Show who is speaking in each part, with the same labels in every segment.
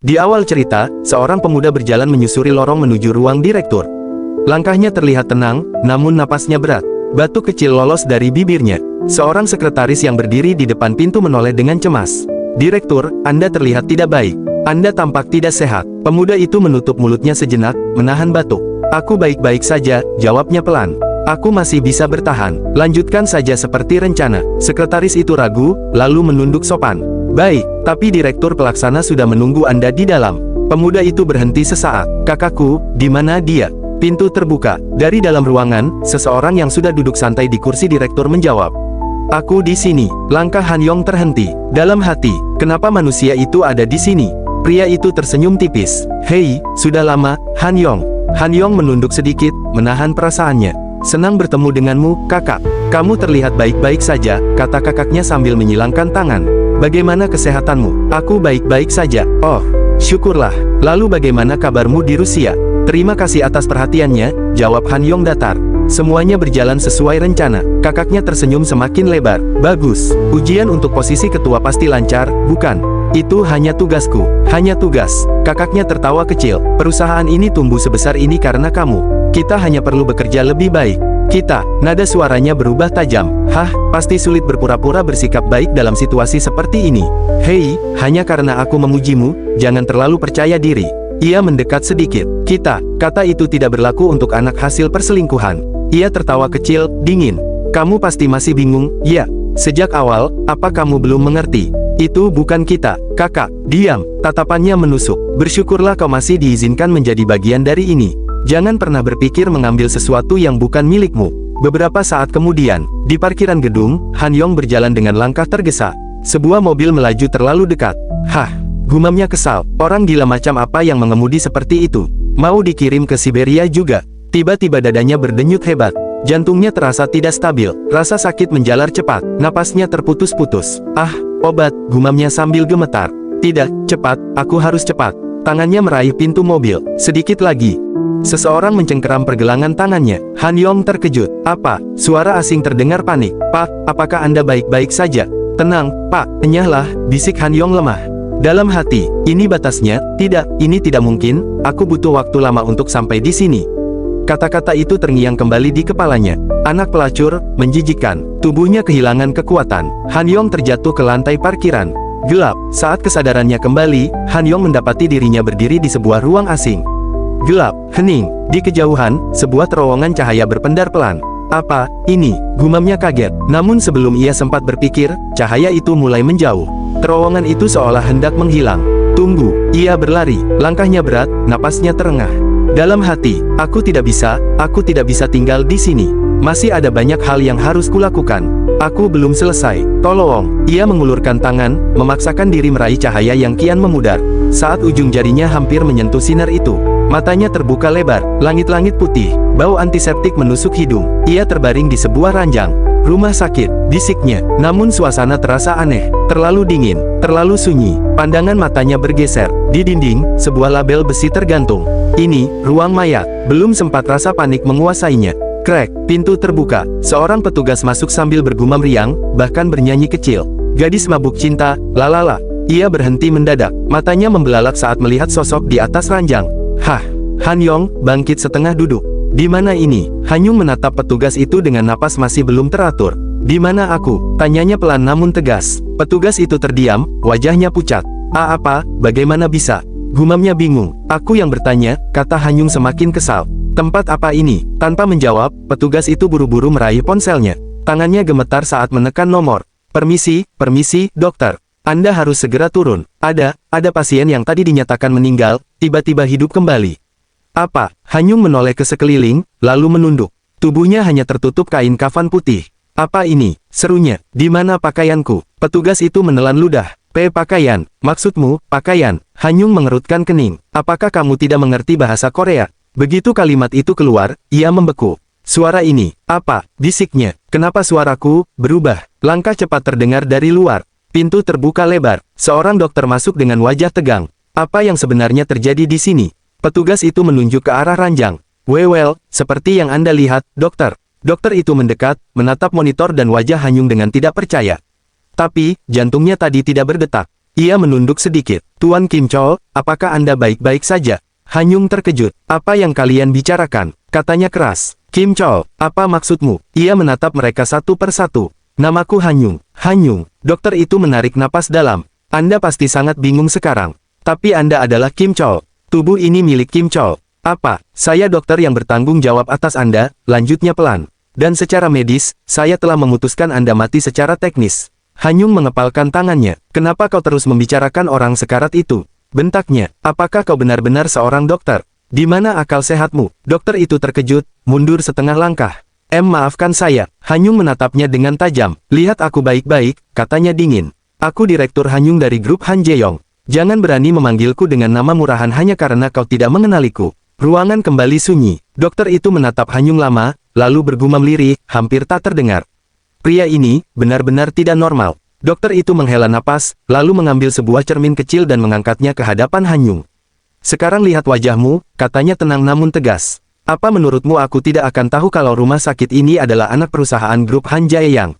Speaker 1: Di awal cerita, seorang pemuda berjalan menyusuri lorong menuju ruang direktur. Langkahnya terlihat tenang, namun napasnya berat. Batuk kecil lolos dari bibirnya. Seorang sekretaris yang berdiri di depan pintu menoleh dengan cemas. "Direktur, Anda terlihat tidak baik. Anda tampak tidak sehat." Pemuda itu menutup mulutnya sejenak, menahan batuk. "Aku baik-baik saja," jawabnya pelan. "Aku masih bisa bertahan. Lanjutkan saja seperti rencana." Sekretaris itu ragu, lalu menunduk sopan. "Baik, tapi direktur pelaksana sudah menunggu Anda di dalam." Pemuda itu berhenti sesaat. "Kakakku, di mana dia?" Pintu terbuka. Dari dalam ruangan, seseorang yang sudah duduk santai di kursi direktur menjawab. "Aku di sini." Langkah Han Yong terhenti. Dalam hati, kenapa manusia itu ada di sini? Pria itu tersenyum tipis. "Hei, sudah lama, Han Yong." Han Yong menunduk sedikit, menahan perasaannya. "Senang bertemu denganmu, kakak. Kamu terlihat baik-baik saja," kata kakaknya sambil menyilangkan tangan. "Bagaimana kesehatanmu?" "Aku baik-baik saja." "Oh, syukurlah. Lalu bagaimana kabarmu di Rusia?" "Terima kasih atas perhatiannya," jawab Han Yong datar. "Semuanya berjalan sesuai rencana." Kakaknya tersenyum semakin lebar. "Bagus. Ujian untuk posisi ketua pasti lancar, bukan? Itu hanya tugasku." "Hanya tugas." Kakaknya tertawa kecil. "Perusahaan ini tumbuh sebesar ini karena kamu. Kita hanya perlu bekerja lebih baik." "Kita." Nada suaranya berubah tajam. "Hah, pasti sulit berpura-pura bersikap baik dalam situasi seperti ini." "Hei, hanya karena aku memujimu, jangan terlalu percaya diri." Ia mendekat sedikit. "Kita." Kata itu tidak berlaku untuk anak hasil perselingkuhan. Ia tertawa kecil, dingin. "Kamu pasti masih bingung, ya? Sejak awal, apa kamu belum mengerti? Itu bukan kita, kakak." "Diam." Tatapannya menusuk. "Bersyukurlah kau masih diizinkan menjadi bagian dari ini. Jangan pernah berpikir mengambil sesuatu yang bukan milikmu." Beberapa saat kemudian, di parkiran gedung, Han Yong berjalan dengan langkah tergesa. Sebuah mobil melaju terlalu dekat. "Hah!" Gumamnya kesal. Orang gila macam apa yang mengemudi seperti itu? Mau dikirim ke Siberia juga? Tiba-tiba dadanya berdenyut hebat. Jantungnya terasa tidak stabil. Rasa sakit menjalar cepat. Napasnya terputus-putus. "Ah, obat," gumamnya sambil gemetar. "Tidak, cepat, aku harus cepat." Tangannya meraih pintu mobil. Sedikit lagi. Seseorang mencengkeram pergelangan tangannya. Han Yong terkejut. "Apa?" Suara asing terdengar panik. "Pak, apakah Anda baik-baik saja?" "Tenang, Pak." "Enyahlah," bisik Han Yong lemah. Dalam hati, ini batasnya. "Tidak, ini tidak mungkin. Aku butuh waktu lama untuk sampai di sini." Kata-kata itu terngiang kembali di kepalanya. Anak pelacur, menjijikkan. Tubuhnya kehilangan kekuatan. Han Yong terjatuh ke lantai parkiran. Gelap. Saat kesadarannya kembali, Han Yong mendapati dirinya berdiri di sebuah ruang asing. Gelap, hening. Di kejauhan, sebuah terowongan cahaya berpendar pelan. "Apa ini?" gumamnya kaget. Namun sebelum ia sempat berpikir, cahaya itu mulai menjauh. Terowongan itu seolah hendak menghilang. "Tunggu." Ia berlari. Langkahnya berat, napasnya terengah. Dalam hati, aku tidak bisa tinggal di sini. Masih ada banyak hal yang harus kulakukan. Aku belum selesai. Tolong." Ia mengulurkan tangan, memaksakan diri meraih cahaya yang kian memudar. Saat ujung jarinya hampir menyentuh sinar itu, matanya terbuka lebar. Langit-langit putih, bau antiseptik menusuk hidung. Ia terbaring di sebuah ranjang. "Rumah sakit," bisiknya. Namun suasana terasa aneh. Terlalu dingin, terlalu sunyi. Pandangan matanya bergeser. Di dinding, sebuah label besi tergantung. "Ini, ruang mayat." Belum sempat rasa panik menguasainya. Krek, pintu terbuka. Seorang petugas masuk sambil bergumam riang, bahkan bernyanyi kecil. "Gadis mabuk cinta, lalala." Ia berhenti mendadak. Matanya membelalak saat melihat sosok di atas ranjang. "Hah!" Han Yong bangkit setengah duduk. "Di mana ini?" Han Yong menatap petugas itu dengan napas masih belum teratur. "Di mana aku?" tanyanya pelan namun tegas. Petugas itu terdiam, wajahnya pucat. Apa? Bagaimana bisa?" gumamnya bingung. "Aku yang bertanya," kata Han Yong semakin kesal. "Tempat apa ini?" Tanpa menjawab, petugas itu buru-buru meraih ponselnya. Tangannya gemetar saat menekan nomor. Permisi, dokter. Anda harus segera turun. Ada pasien yang tadi dinyatakan meninggal, tiba-tiba hidup kembali." "Apa?" Han Yong menoleh ke sekeliling, lalu menunduk. Tubuhnya hanya tertutup kain kafan putih. "Apa ini?" serunya. "Di mana pakaianku?" Petugas itu menelan ludah. Pakaian. Maksudmu, pakaian?" Han Yong mengerutkan kening. "Apakah kamu tidak mengerti bahasa Korea?" Begitu kalimat itu keluar, ia membeku. "Suara ini, apa?" bisiknya. "Kenapa suaraku berubah?" Langkah cepat terdengar dari luar. Pintu terbuka lebar. Seorang dokter masuk dengan wajah tegang. "Apa yang sebenarnya terjadi di sini?" Petugas itu menunjuk ke arah ranjang. Well, seperti yang Anda lihat, dokter." Dokter itu mendekat, menatap monitor dan wajah Han Yong dengan tidak percaya. Tapi, jantungnya tadi tidak berdetak. Ia menunduk sedikit. Tuan Kim Chol, apakah Anda baik-baik saja? Hanyung terkejut. Apa yang kalian bicarakan? Katanya keras. Kim Chol, apa maksudmu? Ia menatap mereka satu persatu. Namaku Hanyung. Hanyung. Dokter itu menarik napas dalam. Anda pasti sangat bingung sekarang. Tapi Anda adalah Kim Chol. Tubuh ini milik Kim Chol. Apa? Saya dokter yang bertanggung jawab atas Anda, lanjutnya pelan. Dan secara medis, saya telah memutuskan Anda mati secara teknis. Hanyung mengepalkan tangannya. Kenapa kau terus membicarakan orang sekarat itu? Bentaknya. Apakah kau benar-benar seorang dokter? Di mana akal sehatmu? Dokter itu terkejut, mundur setengah langkah. Maafkan saya. Hanyung menatapnya dengan tajam. Lihat aku baik-baik, katanya dingin. Aku Direktur Hanyung dari grup Han Jae-yong. Jangan berani memanggilku dengan nama murahan hanya karena kau tidak mengenaliku. Ruangan kembali sunyi. Dokter itu menatap Hanyung lama, lalu bergumam lirih, hampir tak terdengar. Pria ini, benar-benar tidak normal. Dokter itu menghela napas, lalu mengambil sebuah cermin kecil dan mengangkatnya ke hadapan Hanyung. Sekarang lihat wajahmu, katanya tenang namun tegas. Apa menurutmu aku tidak akan tahu kalau rumah sakit ini adalah anak perusahaan grup Han Jae-yang?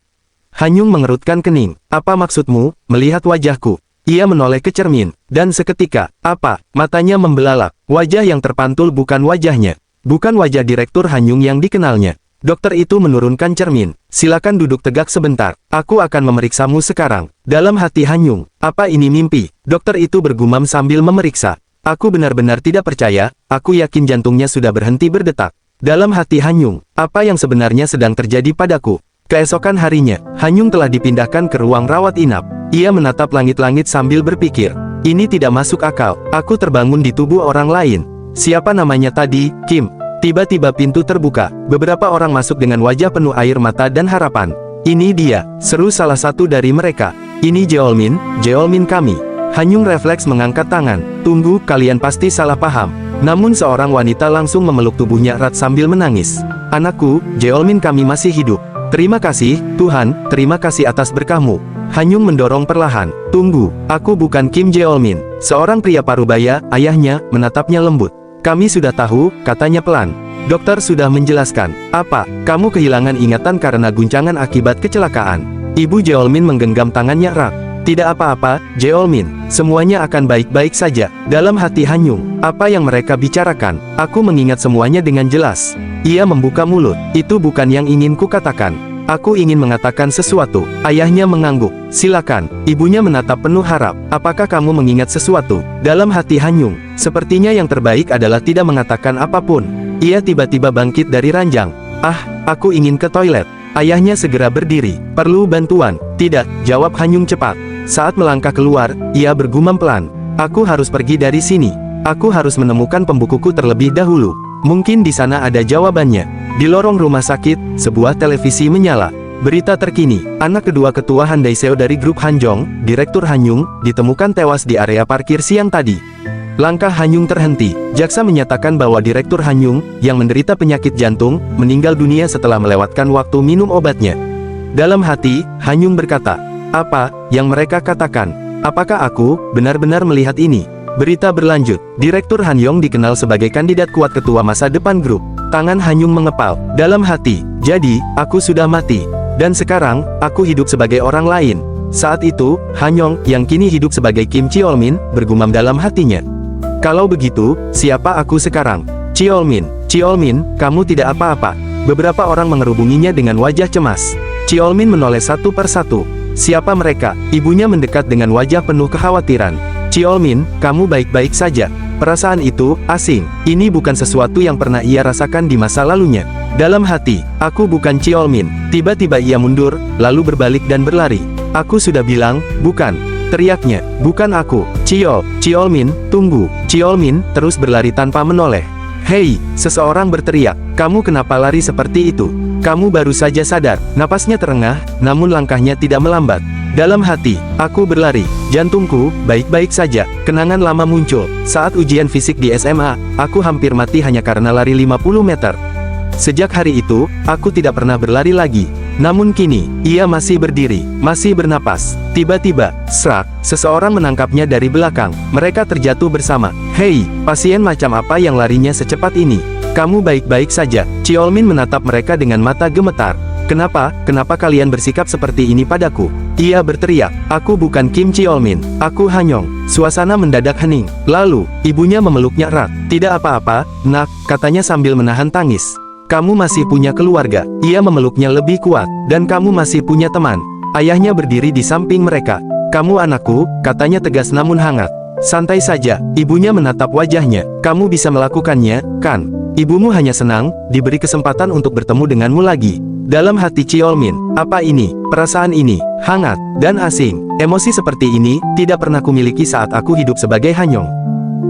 Speaker 1: Hanyung mengerutkan kening. Apa maksudmu, melihat wajahku? Ia menoleh ke cermin, dan seketika, apa? Matanya membelalak. Wajah yang terpantul bukan wajahnya. Bukan wajah Direktur Hanyung yang dikenalnya. Dokter itu menurunkan cermin. Silakan duduk tegak sebentar. Aku akan memeriksamu sekarang. Dalam hati Hanyung. Apa ini mimpi? Dokter itu bergumam sambil memeriksa. Aku benar-benar tidak percaya. Aku yakin jantungnya sudah berhenti berdetak. Dalam hati Hanyung. Apa yang sebenarnya sedang terjadi padaku? Keesokan harinya, Hanyung telah dipindahkan ke ruang rawat inap. Ia menatap langit-langit sambil berpikir. Ini tidak masuk akal. Aku terbangun di tubuh orang lain. Siapa namanya tadi? Kim. Tiba-tiba pintu terbuka. Beberapa orang masuk dengan wajah penuh air mata dan harapan. Ini dia, seru salah satu dari mereka. Ini Jeolmin kami. Hanyung refleks mengangkat tangan. Tunggu, kalian pasti salah paham. Namun seorang wanita langsung memeluk tubuhnya erat sambil menangis. Anakku, Jeolmin kami masih hidup. Terima kasih, Tuhan, terima kasih atas berkahmu. Hanyung mendorong perlahan. Tunggu, aku bukan Kim Jeolmin. Seorang pria parubaya, ayahnya, menatapnya lembut. Kami sudah tahu, katanya pelan. Dokter sudah menjelaskan. Apa? Kamu kehilangan ingatan karena guncangan akibat kecelakaan. Ibu Jeolmin menggenggam tangannya erat. Tidak apa-apa, Jeolmin. Semuanya akan baik-baik saja. Dalam hati Hanyung, apa yang mereka bicarakan? Aku mengingat semuanya dengan jelas. Ia membuka mulut. Itu bukan yang ingin kukatakan. Aku ingin mengatakan sesuatu. Ayahnya mengangguk. Silakan. Ibunya menatap penuh harap. Apakah kamu mengingat sesuatu? Dalam hati Hanyung, sepertinya yang terbaik adalah tidak mengatakan apapun. Ia tiba-tiba bangkit dari ranjang. Ah, aku ingin ke toilet. Ayahnya segera berdiri. Perlu bantuan? Tidak, jawab Hanyung cepat. Saat melangkah keluar, ia bergumam pelan. Aku harus pergi dari sini. Aku harus menemukan pembukuku terlebih dahulu. Mungkin di sana ada jawabannya. Di lorong rumah sakit, sebuah televisi menyala. Berita terkini, anak kedua ketua Han Daeseo dari grup Hanjong, Direktur Hanyung, ditemukan tewas di area parkir siang tadi. Langkah Hanyung terhenti. Jaksa menyatakan bahwa Direktur Hanyung, yang menderita penyakit jantung, meninggal dunia setelah melewatkan waktu minum obatnya. Dalam hati, Hanyung berkata, apa yang mereka katakan? Apakah aku benar-benar melihat ini? Berita berlanjut. Direktur Hanyong dikenal sebagai kandidat kuat ketua masa depan grup. Tangan Hanyung mengepal. Dalam hati, jadi, aku sudah mati. Dan sekarang, aku hidup sebagai orang lain. Saat itu, Hanyong, yang kini hidup sebagai Kim Jeolmin, bergumam dalam hatinya. Kalau begitu, siapa aku sekarang? Jeolmin, kamu tidak apa-apa. Beberapa orang mengerubunginya dengan wajah cemas. Jeolmin menoleh satu persatu. Siapa mereka? Ibunya mendekat dengan wajah penuh kekhawatiran. Jeolmin, kamu baik-baik saja. Perasaan itu, asing. Ini bukan sesuatu yang pernah ia rasakan di masa lalunya. Dalam hati, aku bukan Jeolmin. Tiba-tiba ia mundur, lalu berbalik dan berlari. Aku sudah bilang, bukan. Teriaknya, bukan aku. Jeolmin, tunggu. Jeolmin terus berlari tanpa menoleh. Hei, seseorang berteriak. Kamu kenapa lari seperti itu? Kamu baru saja sadar. Napasnya terengah, namun langkahnya tidak melambat. Dalam hati, aku berlari. Jantungku, baik-baik saja. Kenangan lama muncul. Saat ujian fisik di SMA, aku hampir mati hanya karena lari 50 meter. Sejak hari itu, aku tidak pernah berlari lagi. Namun kini, ia masih berdiri, masih bernapas. Tiba-tiba, serak, seseorang menangkapnya dari belakang. Mereka terjatuh bersama. Hei, pasien macam apa yang larinya secepat ini? Kamu baik-baik saja. Jeolmin menatap mereka dengan mata gemetar. Kenapa kalian bersikap seperti ini padaku? Ia berteriak, "Aku bukan Kim Cheolmin, aku Hanyong." Suasana mendadak hening. Lalu, ibunya memeluknya erat. "Tidak apa-apa, nak," katanya sambil menahan tangis. "Kamu masih punya keluarga." Ia memeluknya lebih kuat. "Dan kamu masih punya teman." Ayahnya berdiri di samping mereka. "Kamu anakku," katanya tegas namun hangat. "Santai saja." Ibunya menatap wajahnya. "Kamu bisa melakukannya, kan? Ibumu hanya senang diberi kesempatan untuk bertemu denganmu lagi." Dalam hati Cheolmin, apa ini? Perasaan ini, hangat, dan asing. Emosi seperti ini, tidak pernah kumiliki saat aku hidup sebagai Hanyong.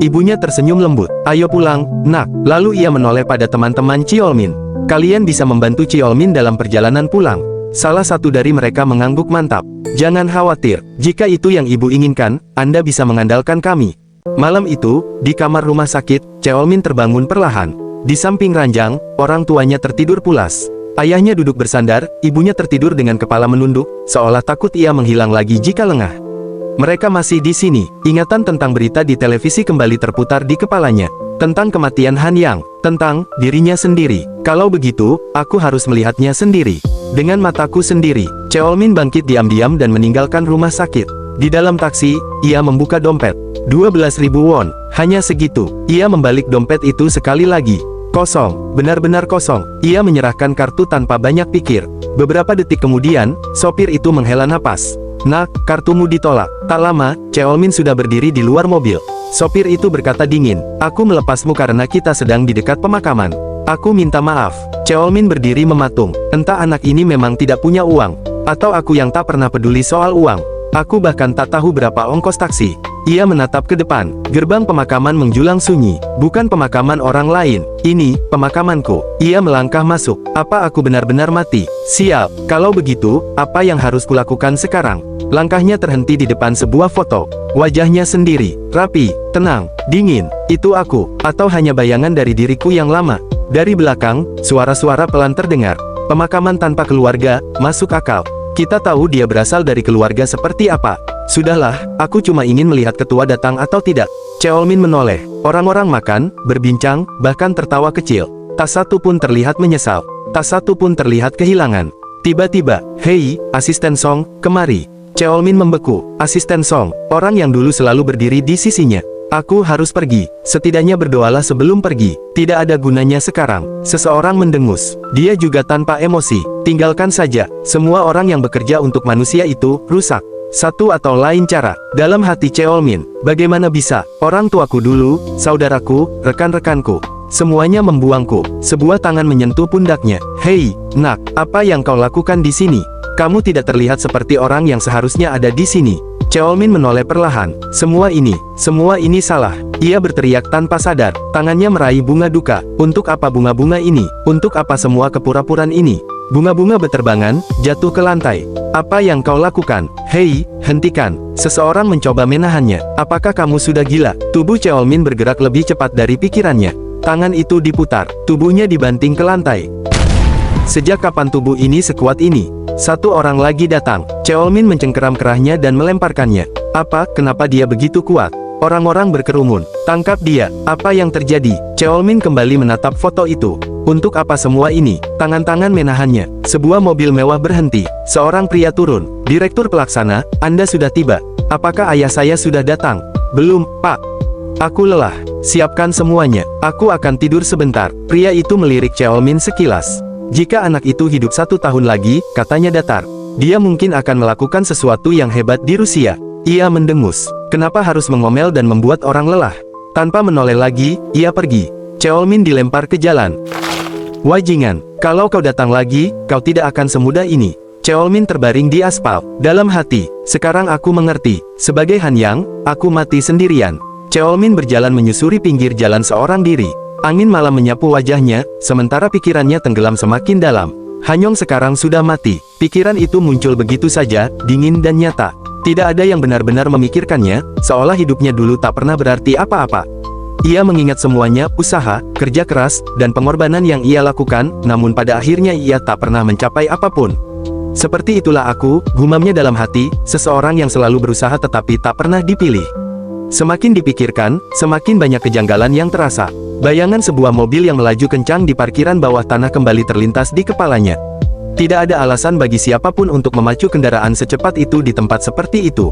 Speaker 1: Ibunya tersenyum lembut. "Ayo pulang, nak." Lalu ia menoleh pada teman-teman Cheolmin. "Kalian bisa membantu Cheolmin dalam perjalanan pulang." Salah satu dari mereka mengangguk mantap. "Jangan khawatir, jika itu yang ibu inginkan, Anda bisa mengandalkan kami." Malam itu, di kamar rumah sakit, Cheolmin terbangun perlahan. Di samping ranjang, orang tuanya tertidur pulas. Ayahnya duduk bersandar, ibunya tertidur dengan kepala menunduk, seolah takut ia menghilang lagi jika lengah. Mereka masih di sini. Ingatan tentang berita di televisi kembali terputar di kepalanya. Tentang kematian Han Yang, tentang dirinya sendiri. "Kalau begitu, aku harus melihatnya sendiri. Dengan mataku sendiri." Cheolmin bangkit diam-diam dan meninggalkan rumah sakit. Di dalam taksi, ia membuka dompet. 12.000 won, hanya segitu. Ia membalik dompet itu sekali lagi. Kosong, benar-benar kosong. Ia menyerahkan kartu tanpa banyak pikir. Beberapa detik kemudian, sopir itu menghela napas. "Nak, kartumu ditolak." Tak lama, Cheolmin sudah berdiri di luar mobil. Sopir itu berkata dingin, "Aku melepasmu karena kita sedang di dekat pemakaman. Aku minta maaf." Cheolmin berdiri mematung. Entah anak ini memang tidak punya uang, atau aku yang tak pernah peduli soal uang. Aku bahkan tak tahu berapa ongkos taksi. Ia menatap ke depan. Gerbang pemakaman menjulang sunyi. Bukan pemakaman orang lain. Ini, pemakamanku. Ia melangkah masuk. "Apa aku benar-benar mati?" "Siap. Kalau begitu, apa yang harus kulakukan sekarang?" Langkahnya terhenti di depan sebuah foto. Wajahnya sendiri, rapi, tenang, dingin. "Itu aku, atau hanya bayangan dari diriku yang lama?" Dari belakang, suara-suara pelan terdengar. "Pemakaman tanpa keluarga, masuk akal. Kita tahu dia berasal dari keluarga seperti apa." "Sudahlah, aku cuma ingin melihat ketua datang atau tidak." Cheolmin menoleh. Orang-orang makan, berbincang, bahkan tertawa kecil. Tak satu pun terlihat menyesal. Tak satu pun terlihat kehilangan. Tiba-tiba, "Hei, asisten Song, kemari." Cheolmin membeku. Asisten Song, orang yang dulu selalu berdiri di sisinya. "Aku harus pergi. Setidaknya berdoalah sebelum pergi." "Tidak ada gunanya sekarang." Seseorang mendengus. Dia juga tanpa emosi. "Tinggalkan saja. Semua orang yang bekerja untuk manusia itu rusak. Satu atau lain cara." Dalam hati Cheolmin, bagaimana bisa? Orang tuaku dulu, saudaraku, rekan-rekanku, semuanya membuangku. Sebuah tangan menyentuh pundaknya. "Hei, nak, apa yang kau lakukan di sini? Kamu tidak terlihat seperti orang yang seharusnya ada di sini." Cheolmin menoleh perlahan. Semua ini salah." Ia berteriak tanpa sadar. Tangannya meraih bunga duka. "Untuk apa bunga-bunga ini? Untuk apa semua kepura-puraan ini?" Bunga-bunga beterbangan, jatuh ke lantai. "Apa yang kau lakukan? Hei, hentikan." Seseorang mencoba menahannya. "Apakah kamu sudah gila?" Tubuh Cheolmin bergerak lebih cepat dari pikirannya. Tangan itu diputar, tubuhnya dibanting ke lantai. Sejak kapan tubuh ini sekuat ini? Satu orang lagi datang. Cheolmin mencengkeram kerahnya dan melemparkannya. "Apa? Kenapa dia begitu kuat?" Orang-orang berkerumun. "Tangkap dia." "Apa yang terjadi?" Cheolmin kembali menatap foto itu. "Untuk apa semua ini?" Tangan-tangan menahannya. Sebuah mobil mewah berhenti. Seorang pria turun. "Direktur pelaksana, Anda sudah tiba." "Apakah ayah saya sudah datang?" "Belum, Pak. Aku lelah." "Siapkan semuanya. Aku akan tidur sebentar." Pria itu melirik Cheolmin sekilas. "Jika anak itu hidup 1 tahun lagi," katanya datar, "dia mungkin akan melakukan sesuatu yang hebat di Rusia." Ia mendengus. Kenapa harus mengomel dan membuat orang lelah? Tanpa menoleh lagi, ia pergi. Cheolmin dilempar ke jalan. "Wajingan, kalau kau datang lagi, kau tidak akan semudah ini." Cheolmin terbaring di aspal. Dalam hati, sekarang aku mengerti. Sebagai Han Yang, aku mati sendirian. Cheolmin berjalan menyusuri pinggir jalan seorang diri. Angin malam menyapu wajahnya, sementara pikirannya tenggelam semakin dalam. Hanyong sekarang sudah mati. Pikiran itu muncul begitu saja, dingin dan nyata. Tidak ada yang benar-benar memikirkannya, seolah hidupnya dulu tak pernah berarti apa-apa. Ia mengingat semuanya, usaha, kerja keras, dan pengorbanan yang ia lakukan, namun pada akhirnya ia tak pernah mencapai apapun. "Seperti itulah aku," gumamnya dalam hati, seseorang yang selalu berusaha tetapi tak pernah dipilih. Semakin dipikirkan, semakin banyak kejanggalan yang terasa. Bayangan sebuah mobil yang melaju kencang di parkiran bawah tanah kembali terlintas di kepalanya. Tidak ada alasan bagi siapapun untuk memacu kendaraan secepat itu di tempat seperti itu.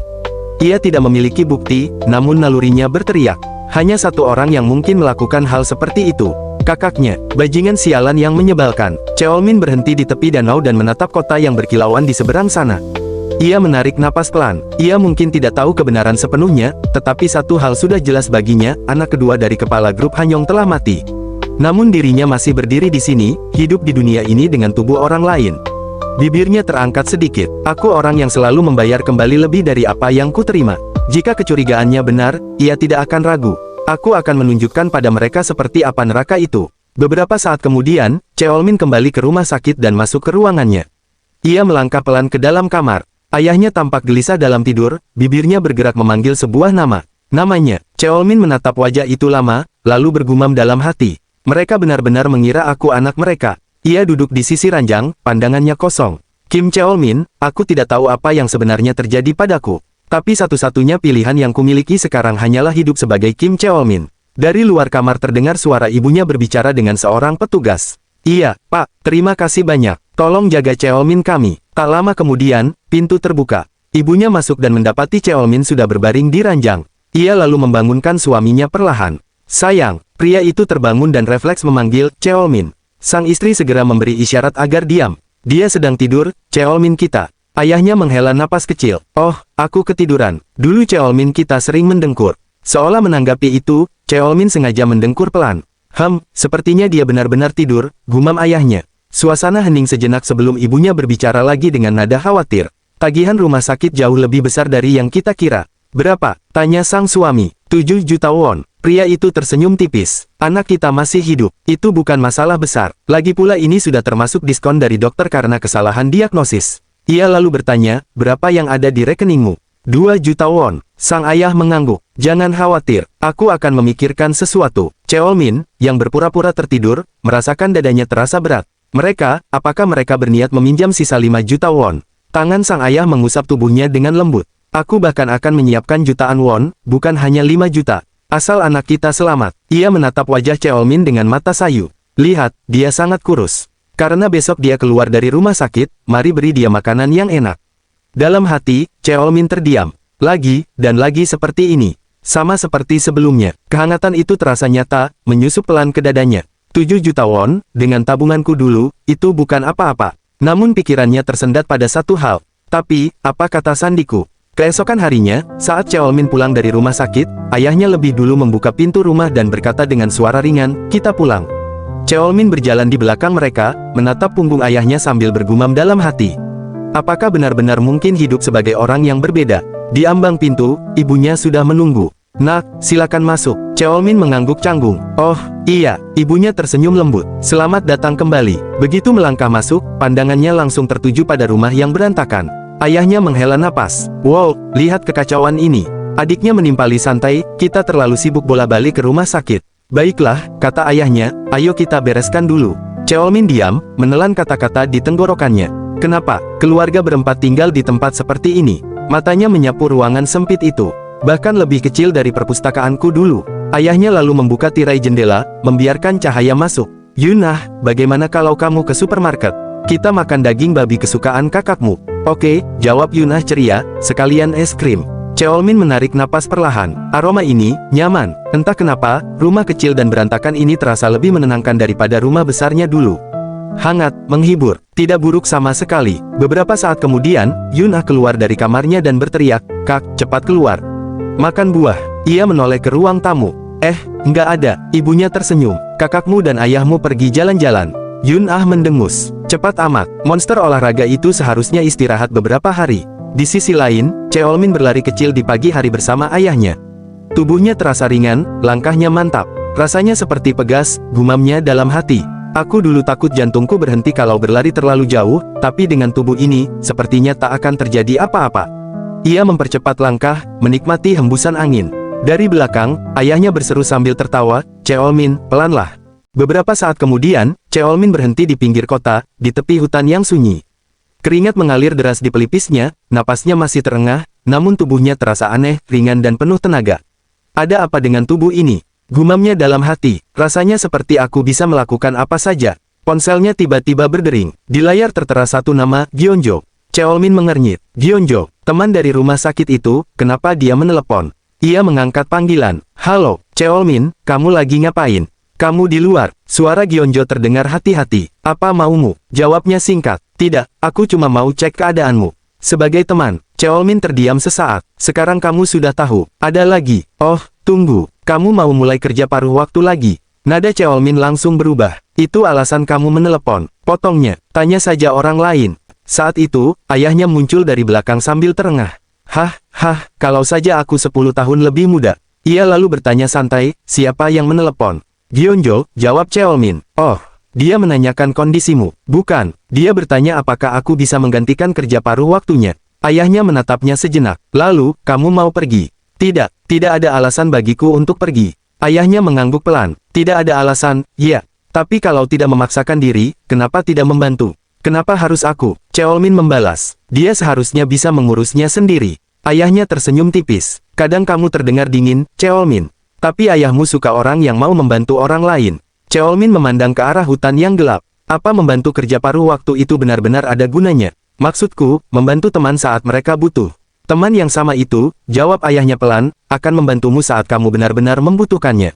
Speaker 1: Ia tidak memiliki bukti, namun nalurinya berteriak. Hanya satu orang yang mungkin melakukan hal seperti itu. Kakaknya, bajingan sialan yang menyebalkan. Cheolmin berhenti di tepi danau dan menatap kota yang berkilauan di seberang sana. Ia menarik napas pelan. Ia mungkin tidak tahu kebenaran sepenuhnya, tetapi satu hal sudah jelas baginya, anak kedua dari kepala grup Hanyong telah mati. Namun dirinya masih berdiri di sini, hidup di dunia ini dengan tubuh orang lain. Bibirnya terangkat sedikit. Aku orang yang selalu membayar kembali lebih dari apa yang kuterima. Jika kecurigaannya benar, ia tidak akan ragu. Aku akan menunjukkan pada mereka seperti apa neraka itu. Beberapa saat kemudian, Cheolmin kembali ke rumah sakit dan masuk ke ruangannya. Ia melangkah pelan ke dalam kamar. Ayahnya tampak gelisah dalam tidur, bibirnya bergerak memanggil sebuah nama. Namanya. Cheolmin menatap wajah itu lama, lalu bergumam dalam hati. Mereka benar-benar mengira aku anak mereka. Ia duduk di sisi ranjang, pandangannya kosong. Kim Cheolmin, aku tidak tahu apa yang sebenarnya terjadi padaku. Tapi satu-satunya pilihan yang kumiliki sekarang hanyalah hidup sebagai Kim Cheolmin. Dari luar kamar terdengar suara ibunya berbicara dengan seorang petugas. Iya, Pak, terima kasih banyak. Tolong jaga Cheolmin kami. Tak lama kemudian, pintu terbuka. Ibunya masuk dan mendapati Cheolmin sudah berbaring di ranjang. Ia lalu membangunkan suaminya perlahan. Sayang, pria itu terbangun dan refleks memanggil Cheolmin. Sang istri segera memberi isyarat agar diam. Dia sedang tidur, Cheolmin kita. Ayahnya menghela napas kecil. Oh, aku ketiduran. Dulu Cheolmin kita sering mendengkur. Seolah menanggapi itu, Cheolmin sengaja mendengkur pelan. Sepertinya dia benar-benar tidur, gumam ayahnya. Suasana hening sejenak sebelum ibunya berbicara lagi dengan nada khawatir. Tagihan rumah sakit jauh lebih besar dari yang kita kira. Berapa? Tanya sang suami. 7 juta won. Pria itu tersenyum tipis. Anak kita masih hidup. Itu bukan masalah besar. Lagi pula ini sudah termasuk diskon dari dokter karena kesalahan diagnosis. Ia lalu bertanya, berapa yang ada di rekeningmu? 2 juta won. Sang ayah mengangguk. Jangan khawatir, aku akan memikirkan sesuatu. Cheolmin, yang berpura-pura tertidur, merasakan dadanya terasa berat. Apakah mereka berniat meminjam sisa 5 juta won? Tangan sang ayah mengusap tubuhnya dengan lembut. Aku bahkan akan menyiapkan jutaan won, bukan hanya 5 juta. Asal anak kita selamat. Ia menatap wajah Cheolmin dengan mata sayu. Lihat, dia sangat kurus. Karena besok dia keluar dari rumah sakit, mari beri dia makanan yang enak. Dalam hati, Cheolmin terdiam. Lagi, dan lagi seperti ini. Sama seperti sebelumnya. Kehangatan itu terasa nyata, menyusup pelan ke dadanya. 7 juta won, dengan tabunganku dulu, itu bukan apa-apa. Namun pikirannya tersendat pada satu hal. Tapi, apa kata sandiku? Keesokan harinya, saat Cheolmin pulang dari rumah sakit, ayahnya lebih dulu membuka pintu rumah dan berkata dengan suara ringan, kita pulang. Cheolmin berjalan di belakang mereka, menatap punggung ayahnya sambil bergumam dalam hati. Apakah benar-benar mungkin hidup sebagai orang yang berbeda? Di ambang pintu, ibunya sudah menunggu. Nak, silakan masuk. Cheolmin mengangguk canggung. Oh, iya, ibunya tersenyum lembut. Selamat datang kembali. Begitu melangkah masuk, pandangannya langsung tertuju pada rumah yang berantakan. Ayahnya menghela napas. Wow, lihat kekacauan ini. Adiknya menimpali santai, kita terlalu sibuk bola-balik ke rumah sakit. Baiklah, kata ayahnya, ayo kita bereskan dulu. Cheolmin diam, menelan kata-kata di tenggorokannya. Kenapa? Keluarga berempat tinggal di tempat seperti ini. Matanya menyapu ruangan sempit itu. Bahkan lebih kecil dari perpustakaanku dulu. Ayahnya lalu membuka tirai jendela, membiarkan cahaya masuk. Yunah, bagaimana kalau kamu ke supermarket? Kita makan daging babi kesukaan kakakmu. Oke, jawab Yunah ceria, sekalian es krim. Cheolmin menarik napas perlahan. Aroma ini, nyaman. Entah kenapa, rumah kecil dan berantakan ini terasa lebih menenangkan daripada rumah besarnya dulu. Hangat, menghibur, tidak buruk sama sekali. Beberapa saat kemudian, Yunah keluar dari kamarnya dan berteriak, Kak, cepat keluar. Makan buah. Ia menoleh ke ruang tamu. Enggak ada. Ibunya tersenyum. Kakakmu dan ayahmu pergi jalan-jalan. Yunah mendengus. Cepat amat, monster olahraga itu seharusnya istirahat beberapa hari. Di sisi lain, Cheolmin berlari kecil di pagi hari bersama ayahnya. Tubuhnya terasa ringan, langkahnya mantap. Rasanya seperti pegas, gumamnya dalam hati. Aku dulu takut jantungku berhenti kalau berlari terlalu jauh, tapi dengan tubuh ini, sepertinya tak akan terjadi apa-apa. Ia mempercepat langkah, menikmati hembusan angin. Dari belakang, ayahnya berseru sambil tertawa, Cheolmin, pelanlah. Beberapa saat kemudian, Cheolmin berhenti di pinggir kota, di tepi hutan yang sunyi. Keringat mengalir deras di pelipisnya, napasnya masih terengah, namun tubuhnya terasa aneh, ringan dan penuh tenaga. Ada apa dengan tubuh ini? Gumamnya dalam hati, rasanya seperti aku bisa melakukan apa saja. Ponselnya tiba-tiba berdering. Di layar tertera satu nama, Gyeonjo. Cheolmin mengernyit. Gyeonjo, teman dari rumah sakit itu, kenapa dia menelepon? Ia mengangkat panggilan. Halo, Cheolmin, kamu lagi ngapain? Kamu di luar. Suara Gyeonjo terdengar hati-hati. Apa maumu? Jawabnya singkat. Tidak, aku cuma mau cek keadaanmu. Sebagai teman, Cheolmin terdiam sesaat. Sekarang kamu sudah tahu. Ada lagi. Oh, tunggu. Kamu mau mulai kerja paruh waktu lagi? Nada Cheolmin langsung berubah. Itu alasan kamu menelepon. Potongnya. Tanya saja orang lain. Saat itu, ayahnya muncul dari belakang sambil terengah. Hah, kalau saja aku 10 tahun lebih muda. Ia lalu bertanya santai, siapa yang menelepon? Gyeonjo, jawab Cheolmin. Oh, dia menanyakan kondisimu. Bukan, dia bertanya apakah aku bisa menggantikan kerja paruh waktunya. Ayahnya menatapnya sejenak. Lalu, kamu mau pergi? Tidak ada alasan bagiku untuk pergi. Ayahnya mengangguk pelan. Tidak ada alasan, ya. Tapi kalau tidak memaksakan diri, kenapa tidak membantu? Kenapa harus aku? Cheolmin membalas. Dia seharusnya bisa mengurusnya sendiri. Ayahnya tersenyum tipis. Kadang kamu terdengar dingin, Cheolmin. Tapi ayahmu suka orang yang mau membantu orang lain. Cheolmin memandang ke arah hutan yang gelap. Apa membantu kerja paruh waktu itu benar-benar ada gunanya? Maksudku, membantu teman saat mereka butuh. Teman yang sama itu, jawab ayahnya pelan, akan membantumu saat kamu benar-benar membutuhkannya.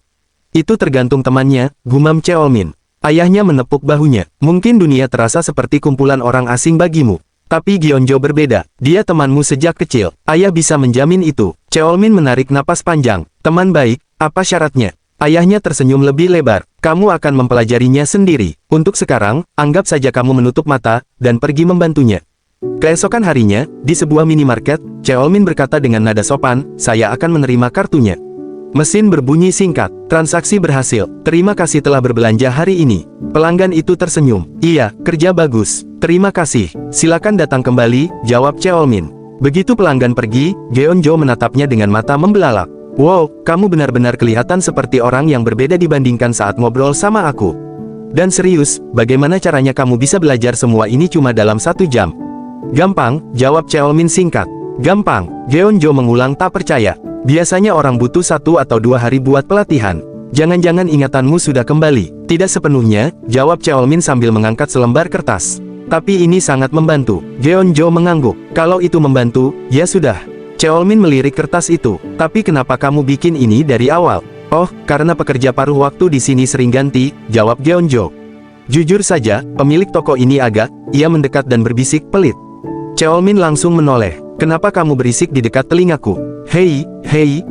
Speaker 1: Itu tergantung temannya, gumam Cheolmin. Ayahnya menepuk bahunya. Mungkin dunia terasa seperti kumpulan orang asing bagimu. Tapi Gyeonjo berbeda. Dia temanmu sejak kecil. Ayah bisa menjamin itu. Cheolmin menarik napas panjang. Teman baik, apa syaratnya? Ayahnya tersenyum lebih lebar. Kamu akan mempelajarinya sendiri. Untuk sekarang, anggap saja kamu menutup mata, dan pergi membantunya. Keesokan harinya, di sebuah minimarket, Cheolmin berkata dengan nada sopan, saya akan menerima kartunya. Mesin berbunyi singkat. Transaksi berhasil. Terima kasih telah berbelanja hari ini. Pelanggan itu tersenyum. Iya, kerja bagus. Terima kasih. Silakan datang kembali, jawab Cheolmin. Begitu pelanggan pergi, Gyeonjo menatapnya dengan mata membelalak. Wow, kamu benar-benar kelihatan seperti orang yang berbeda dibandingkan saat ngobrol sama aku. Dan serius, bagaimana caranya kamu bisa belajar semua ini cuma dalam 1 jam? Gampang, jawab Cheolmin singkat. Gampang, Gyeonjo mengulang tak percaya. Biasanya orang butuh 1 atau 2 hari buat pelatihan. Jangan-jangan ingatanmu sudah kembali. Tidak sepenuhnya, jawab Cheolmin sambil mengangkat selembar kertas. Tapi ini sangat membantu. Gyeonjo mengangguk. Kalau itu membantu, ya sudah. Cheolmin melirik kertas itu. Tapi kenapa kamu bikin ini dari awal? Oh, karena pekerja paruh waktu di sini sering ganti, jawab Gyeonjo. Jujur saja, pemilik toko ini agak, ia mendekat dan berbisik pelit. Cheolmin langsung menoleh. Kenapa kamu berisik di dekat telingaku? Hei,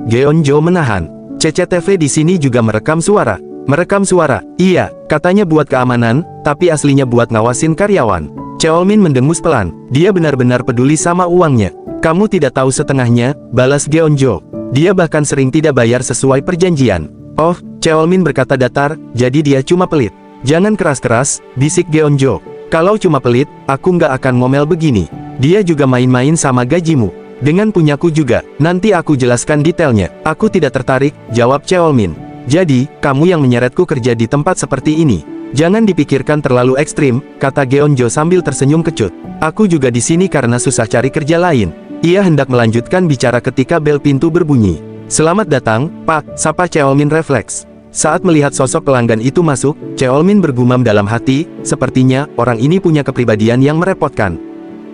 Speaker 1: Gyeonjo menahan. CCTV di sini juga merekam suara. Merekam suara, iya, katanya buat keamanan, tapi aslinya buat ngawasin karyawan. Cheolmin mendengus pelan. Dia benar-benar peduli sama uangnya. Kamu tidak tahu setengahnya, balas Gyeonjo. Dia bahkan sering tidak bayar sesuai perjanjian. Oh, Cheolmin berkata datar, jadi dia cuma pelit. Jangan keras-keras, bisik Gyeonjo. Kalau cuma pelit, aku nggak akan ngomel begini. Dia juga main-main sama gajimu. Dengan punyaku juga, nanti aku jelaskan detailnya. Aku tidak tertarik, jawab Cheolmin. Jadi, kamu yang menyeretku kerja di tempat seperti ini. Jangan dipikirkan terlalu ekstrim, kata Gyeonjo sambil tersenyum kecut. Aku juga di sini karena susah cari kerja lain. Ia hendak melanjutkan bicara ketika bel pintu berbunyi. Selamat datang, Pak, sapa Cheolmin refleks. Saat melihat sosok pelanggan itu masuk, Cheolmin bergumam dalam hati, sepertinya orang ini punya kepribadian yang merepotkan.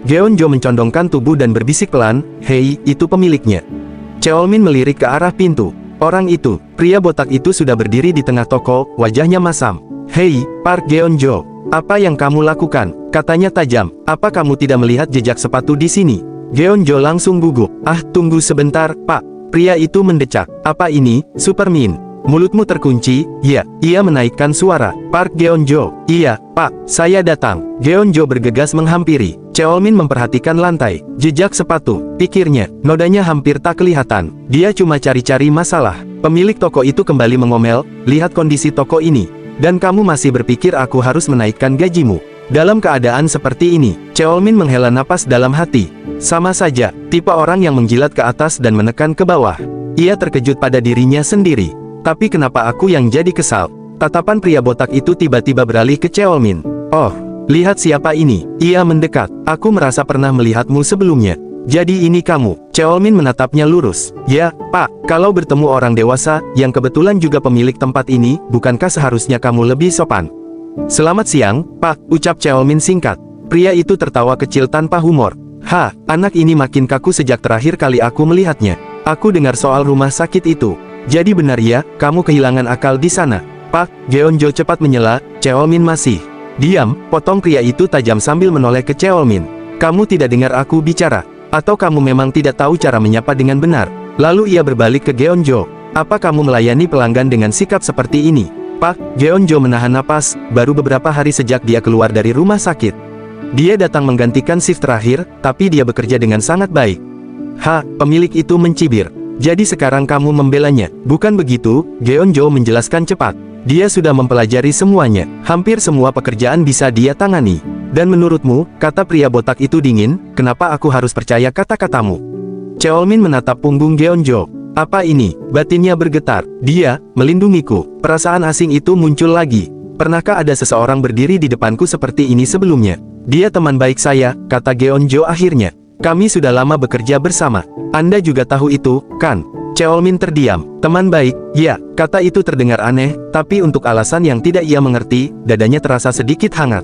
Speaker 1: Gyeonjo mencondongkan tubuh dan berbisik pelan, hei, itu pemiliknya. Cheolmin melirik ke arah pintu. Orang itu, pria botak itu sudah berdiri di tengah toko, wajahnya masam. Hei, Park Gyeonjo, apa yang kamu lakukan? Katanya tajam, apa kamu tidak melihat jejak sepatu di sini? Gyeonjo langsung gugup. Ah, tunggu sebentar, Pak. Pria itu mendecak. Apa ini, Supermin? Mulutmu terkunci, ya. Ia menaikkan suara. Park Gyeonjo, iya, Pak, saya datang. Gyeonjo bergegas menghampiri. Cheolmin memperhatikan lantai. Jejak sepatu, pikirnya, nodanya hampir tak kelihatan. Dia cuma cari-cari masalah. Pemilik toko itu kembali mengomel, lihat kondisi toko ini. Dan kamu masih berpikir aku harus menaikkan gajimu. Dalam keadaan seperti ini, Cheolmin menghela napas dalam hati. Sama saja, tipe orang yang menjilat ke atas dan menekan ke bawah. Ia terkejut pada dirinya sendiri. Tapi kenapa aku yang jadi kesal? Tatapan pria botak itu tiba-tiba beralih ke Cheolmin. Oh, lihat siapa ini. Ia mendekat. Aku merasa pernah melihatmu sebelumnya. Jadi ini kamu. Cheolmin menatapnya lurus. Ya, Pak, kalau bertemu orang dewasa, yang kebetulan juga pemilik tempat ini, bukankah seharusnya kamu lebih sopan? Selamat siang, Pak, ucap Cheolmin singkat. Pria itu tertawa kecil tanpa humor. Anak ini makin kaku sejak terakhir kali aku melihatnya. Aku dengar soal rumah sakit itu. Jadi benar ya, kamu kehilangan akal di sana. Pak, Geonjo cepat menyela, Cheolmin masih diam, potong pria itu tajam sambil menoleh ke Cheolmin. Kamu tidak dengar aku bicara? Atau kamu memang tidak tahu cara menyapa dengan benar? Lalu ia berbalik ke Geonjo. Apa kamu melayani pelanggan dengan sikap seperti ini? Pak, Geonjo menahan napas, baru beberapa hari sejak dia keluar dari rumah sakit. Dia datang menggantikan shift terakhir, tapi dia bekerja dengan sangat baik. Pemilik itu mencibir. Jadi sekarang kamu membelanya, bukan begitu? Geonjo menjelaskan cepat. Dia sudah mempelajari semuanya, hampir semua pekerjaan bisa dia tangani. Dan menurutmu, kata pria botak itu dingin, kenapa aku harus percaya kata-katamu? Cheolmin menatap punggung Geonjo. Apa ini? Batinnya bergetar. Dia melindungiku. Perasaan asing itu muncul lagi. Pernahkah ada seseorang berdiri di depanku seperti ini sebelumnya? Dia teman baik saya, kata Geonjo akhirnya. Kami sudah lama bekerja bersama. Anda juga tahu itu, kan? Cheolmin terdiam. Teman baik, ya, kata itu terdengar aneh, tapi untuk alasan yang tidak ia mengerti, dadanya terasa sedikit hangat.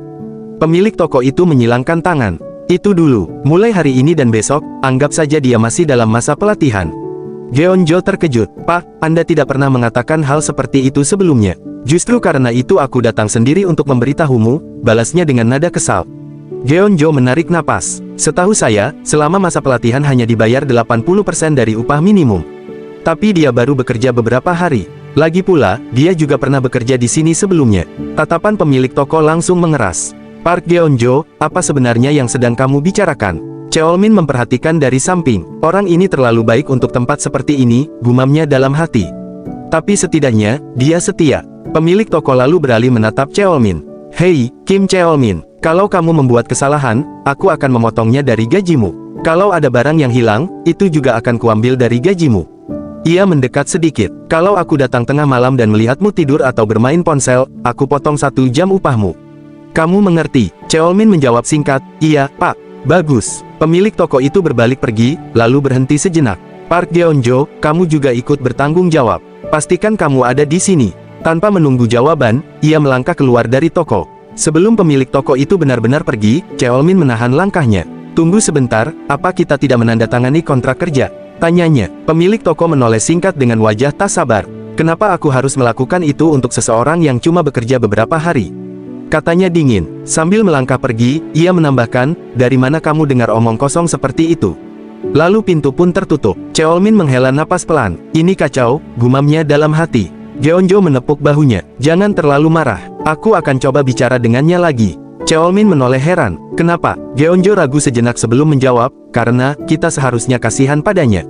Speaker 1: Pemilik toko itu menyilangkan tangan. Itu dulu, mulai hari ini dan besok, anggap saja dia masih dalam masa pelatihan. Geonjo terkejut. Pak, Anda tidak pernah mengatakan hal seperti itu sebelumnya. Justru karena itu aku datang sendiri untuk memberitahumu, balasnya dengan nada kesal. Geonjo menarik napas. Setahu saya, selama masa pelatihan hanya dibayar 80% dari upah minimum. Tapi dia baru bekerja beberapa hari. Lagi pula, dia juga pernah bekerja di sini sebelumnya. Tatapan pemilik toko langsung mengeras. Park Geonjo, apa sebenarnya yang sedang kamu bicarakan? Cheolmin memperhatikan dari samping. Orang ini terlalu baik untuk tempat seperti ini, gumamnya dalam hati. Tapi setidaknya, dia setia. Pemilik toko lalu beralih menatap Cheolmin. Hei, Kim Cheolmin, kalau kamu membuat kesalahan, aku akan memotongnya dari gajimu. Kalau ada barang yang hilang, itu juga akan kuambil dari gajimu. Ia mendekat sedikit. Kalau aku datang tengah malam dan melihatmu tidur atau bermain ponsel, aku potong 1 jam upahmu. Kamu mengerti? Cheolmin menjawab singkat, iya, Pak. Bagus. Pemilik toko itu berbalik pergi, lalu berhenti sejenak. Park Geonjo, kamu juga ikut bertanggung jawab. Pastikan kamu ada di sini. Tanpa menunggu jawaban, ia melangkah keluar dari toko. Sebelum pemilik toko itu benar-benar pergi, Cheolmin menahan langkahnya. Tunggu sebentar, apa kita tidak menandatangani kontrak kerja? Tanyanya. Pemilik toko menoleh singkat dengan wajah tak sabar. Kenapa aku harus melakukan itu untuk seseorang yang cuma bekerja beberapa hari? Katanya dingin. Sambil melangkah pergi, ia menambahkan, dari mana kamu dengar omong kosong seperti itu? Lalu pintu pun tertutup. Cheolmin menghela napas pelan. Ini kacau, gumamnya dalam hati. Geonjo menepuk bahunya. Jangan terlalu marah. Aku akan coba bicara dengannya lagi. Cheolmin menoleh heran. Kenapa? Geonjo ragu sejenak sebelum menjawab, karena kita seharusnya kasihan padanya.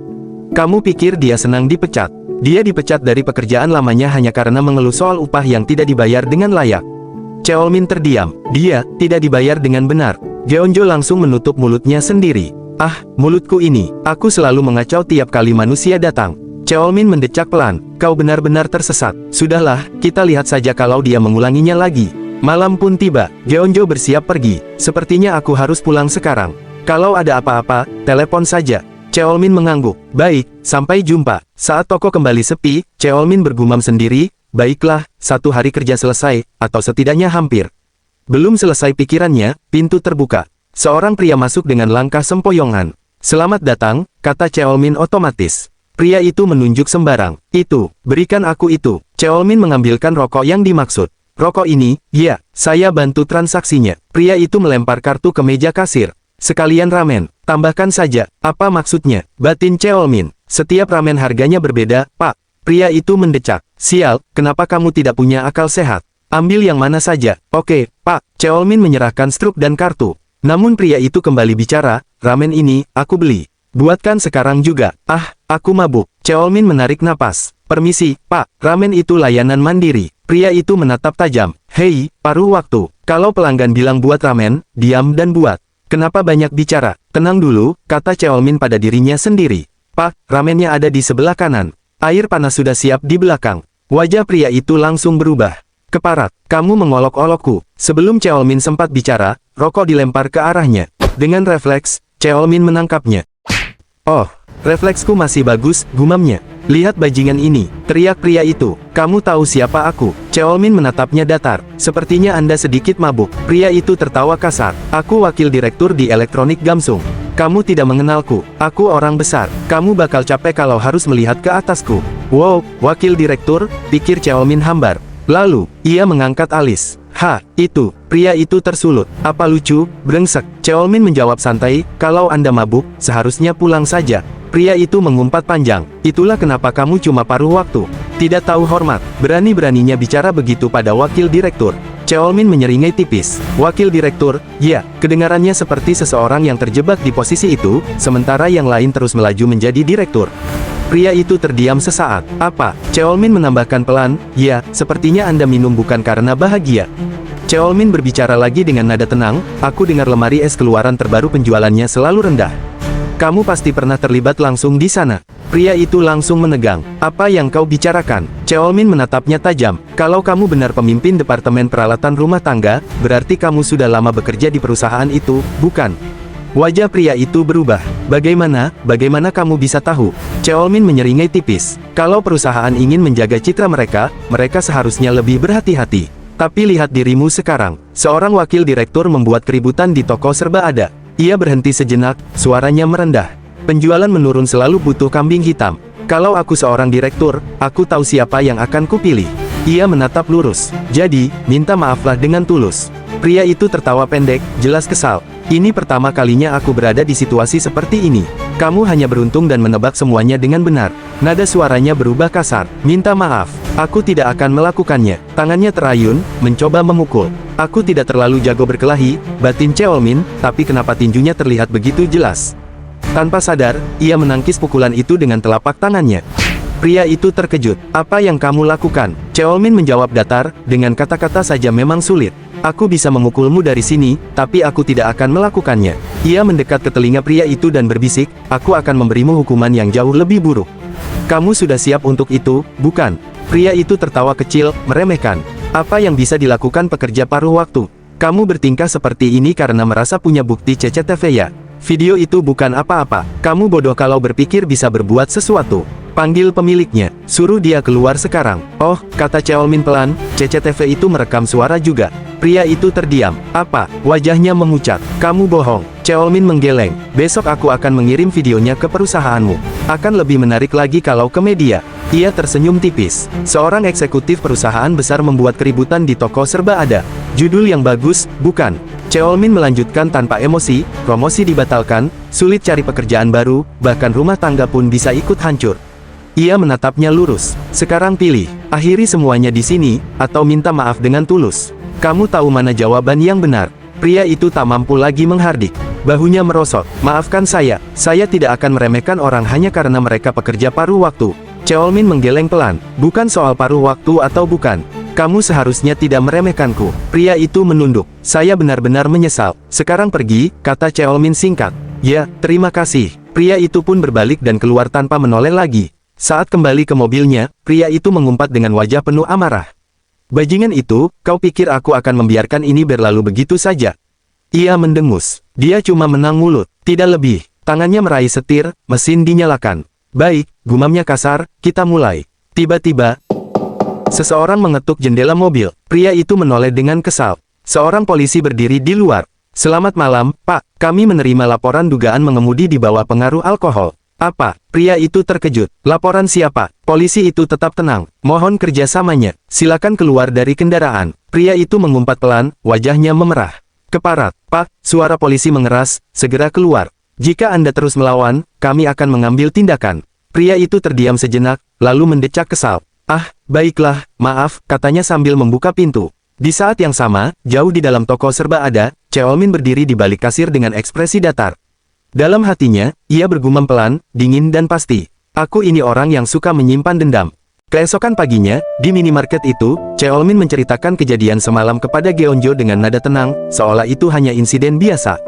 Speaker 1: Kamu pikir dia senang dipecat? Dia dipecat dari pekerjaan lamanya hanya karena mengeluh soal upah yang tidak dibayar dengan layak. Cheolmin terdiam. Dia tidak dibayar dengan benar. Geonjo langsung menutup mulutnya sendiri. Mulutku ini. Aku selalu mengacau tiap kali manusia datang. Cheolmin mendecak pelan. Kau benar-benar tersesat. Sudahlah, kita lihat saja kalau dia mengulanginya lagi. Malam pun tiba. Geonjo bersiap pergi. Sepertinya aku harus pulang sekarang. Kalau ada apa-apa, telepon saja. Cheolmin mengangguk. Baik, sampai jumpa. Saat toko kembali sepi, Cheolmin bergumam sendiri. Baiklah, 1 hari kerja selesai, atau setidaknya hampir. Belum selesai pikirannya, pintu terbuka. Seorang pria masuk dengan langkah sempoyongan. Selamat datang, kata Cheolmin otomatis. Pria itu menunjuk sembarang. Itu, berikan aku itu. Cheolmin mengambilkan rokok yang dimaksud. Rokok ini, ya, saya bantu transaksinya. Pria itu melempar kartu ke meja kasir. Sekalian ramen, tambahkan saja. Apa maksudnya? Batin Cheolmin. Setiap ramen harganya berbeda, Pak. Pria itu mendecak. Sial, kenapa kamu tidak punya akal sehat? Ambil yang mana saja. Oke, Pak. Cheolmin menyerahkan struk dan kartu. Namun pria itu kembali bicara, ramen ini, aku beli. Buatkan sekarang juga. Aku mabuk. Cheolmin menarik napas. Permisi, Pak, ramen itu layanan mandiri. Pria itu menatap tajam. Hei, paruh waktu. Kalau pelanggan bilang buat ramen, diam dan buat. Kenapa banyak bicara? Tenang dulu, kata Cheolmin pada dirinya sendiri. Pak, ramennya ada di sebelah kanan. Air panas sudah siap di belakang. Wajah pria itu langsung berubah. Keparat, kamu mengolok-olokku. Sebelum Cheolmin sempat bicara, rokok dilempar ke arahnya. Dengan refleks, Cheolmin menangkapnya. Oh, refleksku masih bagus, gumamnya. Lihat bajingan ini, teriak pria itu. Kamu tahu siapa aku? Cheolmin menatapnya datar. Sepertinya Anda sedikit mabuk. Pria itu tertawa kasar. Aku wakil direktur di Elektronik Gamsung. Kamu tidak mengenalku. Aku orang besar. Kamu bakal capek kalau harus melihat ke atasku. Wow, wakil direktur, pikir Cheolmin hambar. Lalu, ia mengangkat alis. Itu, pria itu tersulut. Apa lucu, brengsek? Cheolmin menjawab santai, kalau Anda mabuk, seharusnya pulang saja. Pria itu mengumpat panjang. Itulah kenapa kamu cuma paruh waktu. Tidak tahu hormat. Berani-beraninya bicara begitu pada wakil direktur. Cheolmin menyeringai tipis. Wakil direktur, ya, kedengarannya seperti seseorang yang terjebak di posisi itu, sementara yang lain terus melaju menjadi direktur. Pria itu terdiam sesaat. Apa? Cheolmin menambahkan pelan, ya, sepertinya Anda minum bukan karena bahagia. Cheolmin berbicara lagi dengan nada tenang, aku dengar lemari es keluaran terbaru penjualannya selalu rendah. Kamu pasti pernah terlibat langsung di sana. Pria itu langsung menegang. Apa yang kau bicarakan? Cheolmin menatapnya tajam. Kalau kamu benar pemimpin departemen peralatan rumah tangga, berarti kamu sudah lama bekerja di perusahaan itu, bukan? Wajah pria itu berubah. Bagaimana kamu bisa tahu? Cheolmin menyeringai tipis. Kalau perusahaan ingin menjaga citra mereka, mereka seharusnya lebih berhati-hati. Tapi lihat dirimu sekarang. Seorang wakil direktur membuat keributan di toko serba ada. Ia berhenti sejenak, suaranya merendah. Penjualan menurun selalu butuh kambing hitam. Kalau aku seorang direktur, aku tahu siapa yang akan kupilih. Ia menatap lurus. Jadi, minta maaflah dengan tulus. Pria itu tertawa pendek, jelas kesal. Ini pertama kalinya aku berada di situasi seperti ini. Kamu hanya beruntung dan menebak semuanya dengan benar. Nada suaranya berubah kasar. Minta maaf. Aku tidak akan melakukannya. Tangannya terayun, mencoba memukul. Aku tidak terlalu jago berkelahi, batin Cheolmin, tapi kenapa tinjunya terlihat begitu jelas? Tanpa sadar, ia menangkis pukulan itu dengan telapak tangannya. Pria itu terkejut. Apa yang kamu lakukan? Cheolmin menjawab datar, dengan kata-kata saja memang sulit. Aku bisa memukulmu dari sini, tapi aku tidak akan melakukannya. Ia mendekat ke telinga pria itu dan berbisik, aku akan memberimu hukuman yang jauh lebih buruk. Kamu sudah siap untuk itu, bukan? Pria itu tertawa kecil, meremehkan. Apa yang bisa dilakukan pekerja paruh waktu? Kamu bertingkah seperti ini karena merasa punya bukti CCTV ya? Video itu bukan apa-apa. Kamu bodoh kalau berpikir bisa berbuat sesuatu. Panggil pemiliknya, suruh dia keluar sekarang. Oh, kata Cheolmin pelan, CCTV itu merekam suara juga. Pria itu terdiam. Apa? Wajahnya memucat. Kamu bohong. Cheolmin menggeleng. Besok aku akan mengirim videonya ke perusahaanmu. Akan lebih menarik lagi kalau ke media. Ia tersenyum tipis. Seorang eksekutif perusahaan besar membuat keributan di toko serba ada. Judul yang bagus, bukan? Cheolmin melanjutkan tanpa emosi, promosi dibatalkan, sulit cari pekerjaan baru, bahkan rumah tangga pun bisa ikut hancur. Ia menatapnya lurus. Sekarang pilih, akhiri semuanya di sini, atau minta maaf dengan tulus. Kamu tahu mana jawaban yang benar? Pria itu tak mampu lagi menghardik. Bahunya merosot. Maafkan saya tidak akan meremehkan orang hanya karena mereka pekerja paruh waktu. Cheolmin menggeleng pelan. Bukan soal paruh waktu atau bukan. Kamu seharusnya tidak meremehkanku. Pria itu menunduk. Saya benar-benar menyesal. Sekarang pergi, kata Cheolmin singkat. Ya, terima kasih. Pria itu pun berbalik dan keluar tanpa menoleh lagi. Saat kembali ke mobilnya, pria itu mengumpat dengan wajah penuh amarah. Bajingan itu, kau pikir aku akan membiarkan ini berlalu begitu saja? Ia mendengus. Dia cuma menang mulut, tidak lebih. Tangannya meraih setir, mesin dinyalakan. Baik, gumamnya kasar, kita mulai. Tiba-tiba, seseorang mengetuk jendela mobil. Pria itu menoleh dengan kesal. Seorang polisi berdiri di luar. Selamat malam, Pak. Kami menerima laporan dugaan mengemudi di bawah pengaruh alkohol. Apa? Pria itu terkejut. Laporan siapa? Polisi itu tetap tenang. Mohon kerjasamanya. Silakan keluar dari kendaraan. Pria itu mengumpat pelan, wajahnya memerah. Keparat. Pak, suara polisi mengeras, segera keluar. Jika Anda terus melawan, kami akan mengambil tindakan. Pria itu terdiam sejenak, lalu mendecak kesal. Ah, baiklah, maaf, katanya sambil membuka pintu. Di saat yang sama, jauh di dalam toko serba ada, Cheolmin berdiri di balik kasir dengan ekspresi datar. Dalam hatinya, ia bergumam pelan, dingin dan pasti. Aku ini orang yang suka menyimpan dendam. Keesokan paginya, di minimarket itu, Cheolmin menceritakan kejadian semalam kepada Geonjo dengan nada tenang, seolah itu hanya insiden biasa.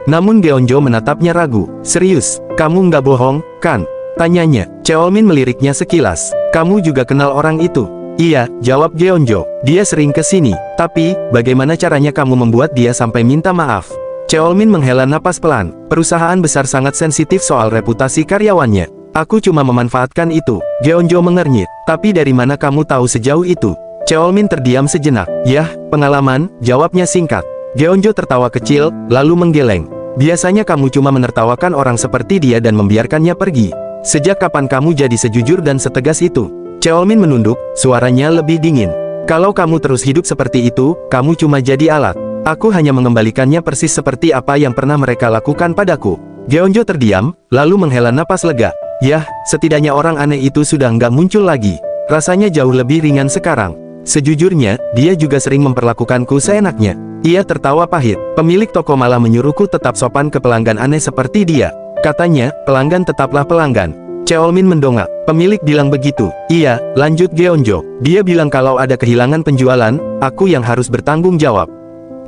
Speaker 1: Namun Geonjo menatapnya ragu. Serius, kamu nggak bohong, kan? Tanyanya. Cheolmin meliriknya sekilas. Kamu juga kenal orang itu? Iya, jawab Geonjo. Dia sering ke sini. Tapi, bagaimana caranya kamu membuat dia sampai minta maaf? Cheolmin menghela napas pelan. Perusahaan besar sangat sensitif soal reputasi karyawannya. Aku cuma memanfaatkan itu. Geonjo mengernyit. Tapi dari mana kamu tahu sejauh itu? Cheolmin terdiam sejenak. Yah, pengalaman, jawabnya singkat. Geonjo tertawa kecil, lalu menggeleng. Biasanya kamu cuma menertawakan orang seperti dia dan membiarkannya pergi. Sejak kapan kamu jadi sejujur dan setegas itu? Cheolmin menunduk, suaranya lebih dingin. Kalau kamu terus hidup seperti itu, kamu cuma jadi alat. Aku hanya mengembalikannya persis seperti apa yang pernah mereka lakukan padaku. Geonjo terdiam, lalu menghela napas lega. Yah, setidaknya orang aneh itu sudah nggak muncul lagi. Rasanya jauh lebih ringan sekarang. Sejujurnya, dia juga sering memperlakukanku seenaknya. Ia tertawa pahit. Pemilik toko malah menyuruhku tetap sopan ke pelanggan aneh seperti dia. Katanya, pelanggan tetaplah pelanggan. Cheolmin mendongak. Pemilik bilang begitu. Iya, lanjut Geonjo. Dia bilang kalau ada kehilangan penjualan, aku yang harus bertanggung jawab.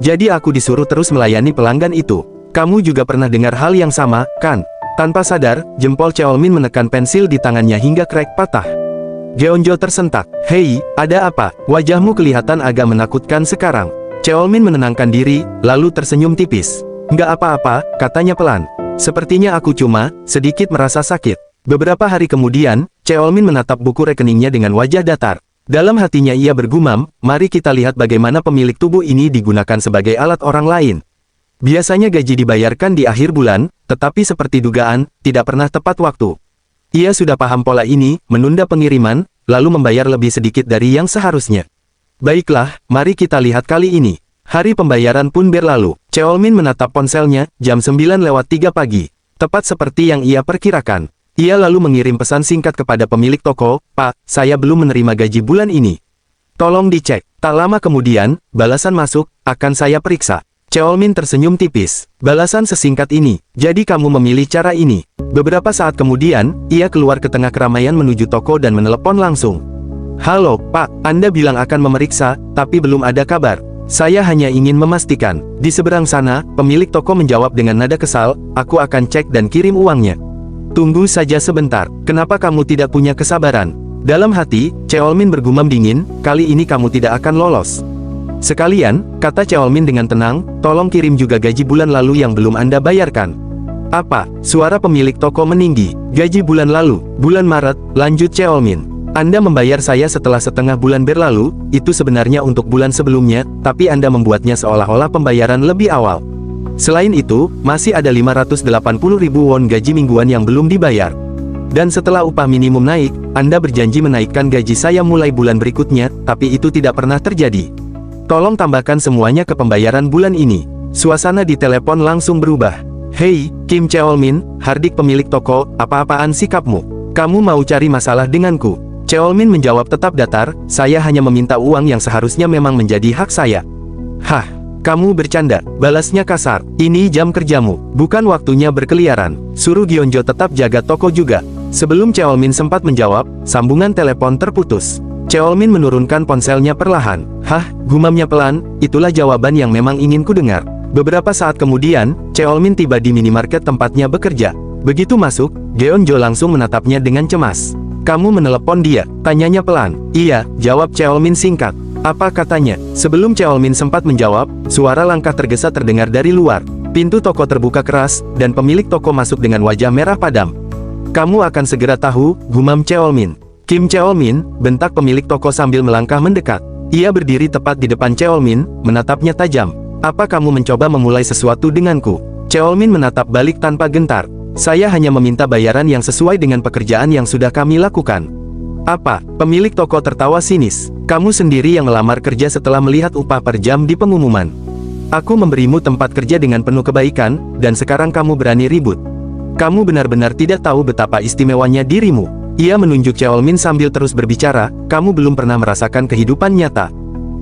Speaker 1: Jadi aku disuruh terus melayani pelanggan itu. Kamu juga pernah dengar hal yang sama, kan? Tanpa sadar, jempol Cheolmin menekan pensil di tangannya hingga krek patah. Geonjo tersentak. Hei, ada apa? Wajahmu kelihatan agak menakutkan sekarang. Cheolmin menenangkan diri, lalu tersenyum tipis. Nggak apa-apa, katanya pelan. Sepertinya aku cuma sedikit merasa sakit. Beberapa hari kemudian, Cheolmin menatap buku rekeningnya dengan wajah datar. Dalam hatinya ia bergumam, mari kita lihat bagaimana pemilik tubuh ini digunakan sebagai alat orang lain. Biasanya gaji dibayarkan di akhir bulan, tetapi seperti dugaan, tidak pernah tepat waktu. Ia sudah paham pola ini, menunda pengiriman, lalu membayar lebih sedikit dari yang seharusnya. Baiklah, mari kita lihat kali ini. Hari pembayaran pun berlalu. Cheolmin menatap ponselnya, jam 9:03 pagi. Tepat seperti yang ia perkirakan. Ia lalu mengirim pesan singkat kepada pemilik toko, Pak, saya belum menerima gaji bulan ini. Tolong dicek. Tak lama kemudian, balasan masuk, akan saya periksa. Cheolmin tersenyum tipis. Balasan sesingkat ini. Jadi kamu memilih cara ini. Beberapa saat kemudian, ia keluar ke tengah keramaian menuju toko dan menelepon langsung. Halo, Pak, Anda bilang akan memeriksa, tapi belum ada kabar. Saya hanya ingin memastikan. Di seberang sana, pemilik toko menjawab dengan nada kesal, aku akan cek dan kirim uangnya. Tunggu saja sebentar, kenapa kamu tidak punya kesabaran? Dalam hati, Cheolmin bergumam dingin, kali ini kamu tidak akan lolos. Sekalian, kata Cheolmin dengan tenang, tolong kirim juga gaji bulan lalu yang belum Anda bayarkan. Apa? Suara pemilik toko meninggi. Gaji bulan lalu, bulan Maret, lanjut Cheolmin. Anda membayar saya setelah setengah bulan berlalu, itu sebenarnya untuk bulan sebelumnya, tapi Anda membuatnya seolah-olah pembayaran lebih awal. Selain itu, masih ada 580.000 won gaji mingguan yang belum dibayar. Dan setelah upah minimum naik, Anda berjanji menaikkan gaji saya mulai bulan berikutnya, tapi itu tidak pernah terjadi. Tolong tambahkan semuanya ke pembayaran bulan ini. Suasana di telepon langsung berubah. Hei, Kim Cheolmin, Hardik pemilik toko, apa-apaan sikapmu? Kamu mau cari masalah denganku? Cheolmin menjawab tetap datar, saya hanya meminta uang yang seharusnya memang menjadi hak saya. Hah, kamu bercanda, balasnya kasar. Ini jam kerjamu, bukan waktunya berkeliaran. Suruh Geonjo tetap jaga toko juga. Sebelum Cheolmin sempat menjawab, sambungan telepon terputus. Cheolmin menurunkan ponselnya perlahan. Hah, gumamnya pelan, itulah jawaban yang memang ingin ku dengar. Beberapa saat kemudian, Cheolmin tiba di minimarket tempatnya bekerja. Begitu masuk, Geonjo langsung menatapnya dengan cemas. Kamu menelepon dia? Tanyanya pelan. Iya, jawab Cheolmin singkat. Apa katanya? Sebelum Cheolmin sempat menjawab, suara langkah tergesa terdengar dari luar. Pintu toko terbuka keras, dan pemilik toko masuk dengan wajah merah padam. Kamu akan segera tahu, gumam Cheolmin. Kim Cheolmin, bentak pemilik toko sambil melangkah mendekat. Ia berdiri tepat di depan Cheolmin, menatapnya tajam. Apa kamu mencoba memulai sesuatu denganku? Cheolmin menatap balik tanpa gentar. Saya hanya meminta bayaran yang sesuai dengan pekerjaan yang sudah kami lakukan. Apa? Pemilik toko tertawa sinis. Kamu sendiri yang melamar kerja setelah melihat upah per jam di pengumuman. Aku memberimu tempat kerja dengan penuh kebaikan, dan sekarang kamu berani ribut. Kamu benar-benar tidak tahu betapa istimewanya dirimu. Ia menunjuk Cheolmin sambil terus berbicara, kamu belum pernah merasakan kehidupan nyata.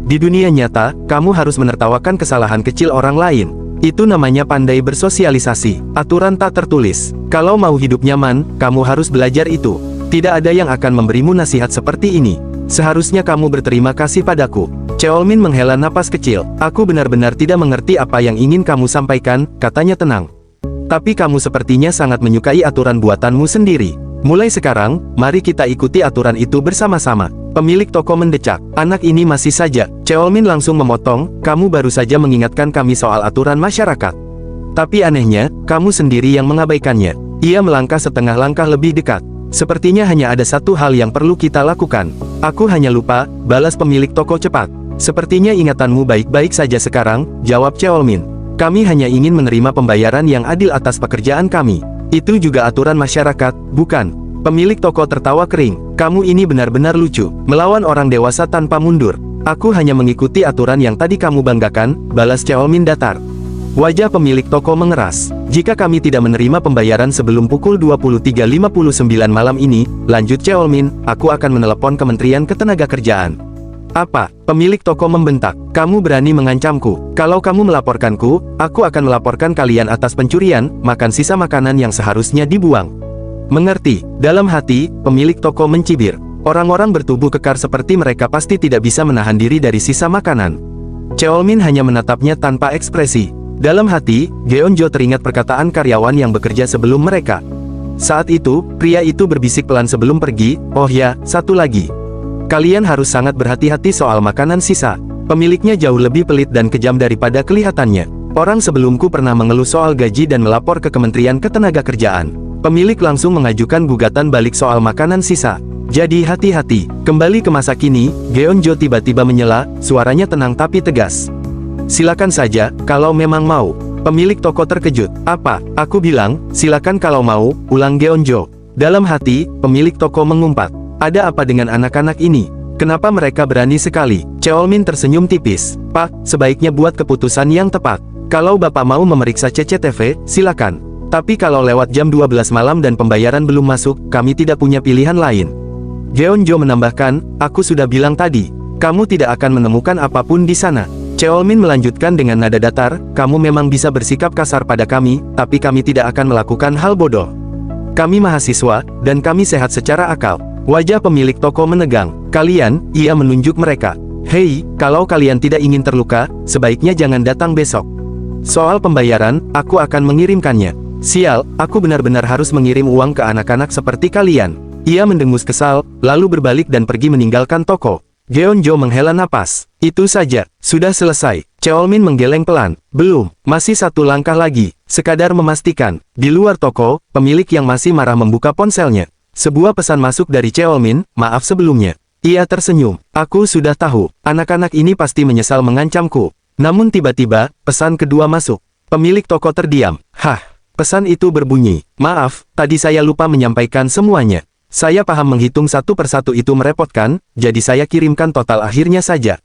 Speaker 1: Di dunia nyata, kamu harus menertawakan kesalahan kecil orang lain. Itu namanya pandai bersosialisasi, aturan tak tertulis. Kalau mau hidup nyaman, kamu harus belajar itu. Tidak ada yang akan memberimu nasihat seperti ini. Seharusnya kamu berterima kasih padaku. Cheolmin menghela napas kecil. Aku benar-benar tidak mengerti apa yang ingin kamu sampaikan, katanya tenang. Tapi kamu sepertinya sangat menyukai aturan buatanmu sendiri. Mulai sekarang, mari kita ikuti aturan itu bersama-sama. Pemilik toko mendecak. Anak ini masih saja. Cheolmin langsung memotong, kamu baru saja mengingatkan kami soal aturan masyarakat. Tapi anehnya, kamu sendiri yang mengabaikannya. Ia melangkah setengah langkah lebih dekat. Sepertinya hanya ada satu hal yang perlu kita lakukan. Aku hanya lupa, balas pemilik toko cepat. Sepertinya ingatanmu baik-baik saja sekarang, jawab Cheolmin. Kami hanya ingin menerima pembayaran yang adil atas pekerjaan kami. Itu juga aturan masyarakat, bukan? Pemilik toko tertawa kering. Kamu ini benar-benar lucu, melawan orang dewasa tanpa mundur. Aku hanya mengikuti aturan yang tadi kamu banggakan, balas Cheolmin datar. Wajah pemilik toko mengeras. Jika kami tidak menerima pembayaran sebelum pukul 23.59 malam ini, lanjut Cheolmin, aku akan menelepon Kementerian Ketenagakerjaan. Apa? Pemilik toko membentak. Kamu berani mengancamku. Kalau kamu melaporkanku, aku akan melaporkan kalian atas pencurian, makan sisa makanan yang seharusnya dibuang. Mengerti? Dalam hati, pemilik toko mencibir. Orang-orang bertubuh kekar seperti mereka pasti tidak bisa menahan diri dari sisa makanan. Cheolmin hanya menatapnya tanpa ekspresi. Dalam hati, Geonjo teringat perkataan karyawan yang bekerja sebelum mereka. Saat itu, pria itu berbisik pelan sebelum pergi, oh ya, satu lagi. Kalian harus sangat berhati-hati soal makanan sisa. Pemiliknya jauh lebih pelit dan kejam daripada kelihatannya. Orang sebelumku pernah mengeluh soal gaji dan melapor ke Kementerian Ketenagakerjaan. Pemilik langsung mengajukan gugatan balik soal makanan sisa. Jadi hati-hati. Kembali ke masa kini, Geonjo tiba-tiba menyela, suaranya tenang tapi tegas. Silakan saja, kalau memang mau. Pemilik toko terkejut. Apa? Aku bilang, silakan kalau mau, ulang Geonjo. Dalam hati, pemilik toko mengumpat. Ada apa dengan anak-anak ini? Kenapa mereka berani sekali? Cheolmin tersenyum tipis. Pak, sebaiknya buat keputusan yang tepat. Kalau Bapak mau memeriksa CCTV, silakan. Tapi kalau lewat jam 12 malam dan pembayaran belum masuk, kami tidak punya pilihan lain. Geonjo menambahkan, aku sudah bilang tadi, kamu tidak akan menemukan apapun di sana. Cheolmin melanjutkan dengan nada datar, kamu memang bisa bersikap kasar pada kami, tapi kami tidak akan melakukan hal bodoh. Kami mahasiswa, dan kami sehat secara akal. Wajah pemilik toko menegang. Kalian, ia menunjuk mereka. Hei, kalau kalian tidak ingin terluka, sebaiknya jangan datang besok. Soal pembayaran, aku akan mengirimkannya. Sial, aku benar-benar harus mengirim uang ke anak-anak seperti kalian. Ia mendengus kesal, lalu berbalik dan pergi meninggalkan toko. Geonjo menghela napas. Itu saja, sudah selesai. Cheolmin menggeleng pelan. Belum, masih satu langkah lagi. Sekadar memastikan. Di luar toko, pemilik yang masih marah membuka ponselnya. Sebuah pesan masuk dari Cheolmin, maaf sebelumnya. Ia tersenyum. Aku sudah tahu, anak-anak ini pasti menyesal mengancamku. Namun tiba-tiba, pesan kedua masuk. Pemilik toko terdiam. Hah, pesan itu berbunyi. Maaf, tadi saya lupa menyampaikan semuanya. Saya paham menghitung satu persatu itu merepotkan, jadi saya kirimkan total akhirnya saja.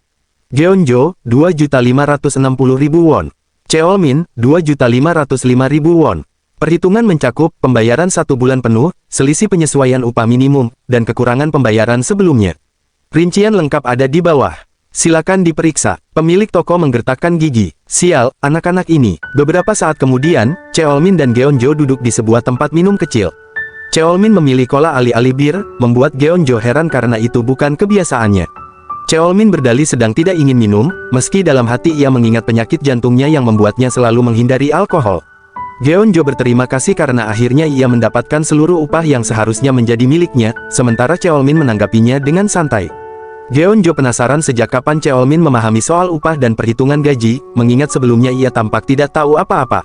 Speaker 1: Geonjo, 2.560.000 won. Cheolmin, 2.505.000 won. Perhitungan mencakup pembayaran 1 bulan penuh, selisih penyesuaian upah minimum, dan kekurangan pembayaran sebelumnya. Rincian lengkap ada di bawah. Silakan diperiksa. Pemilik toko menggertakkan gigi. Sial, anak-anak ini. Beberapa saat kemudian, Cheolmin dan Geonjo duduk di sebuah tempat minum kecil. Cheolmin memilih cola alih-alih bir, membuat Geonjo heran karena itu bukan kebiasaannya. Cheolmin berdalih sedang tidak ingin minum, meski dalam hati ia mengingat penyakit jantungnya yang membuatnya selalu menghindari alkohol. Geonjo berterima kasih karena akhirnya ia mendapatkan seluruh upah yang seharusnya menjadi miliknya, sementara Cheolmin menanggapinya dengan santai. Geonjo penasaran sejak kapan Cheolmin memahami soal upah dan perhitungan gaji, mengingat sebelumnya ia tampak tidak tahu apa-apa.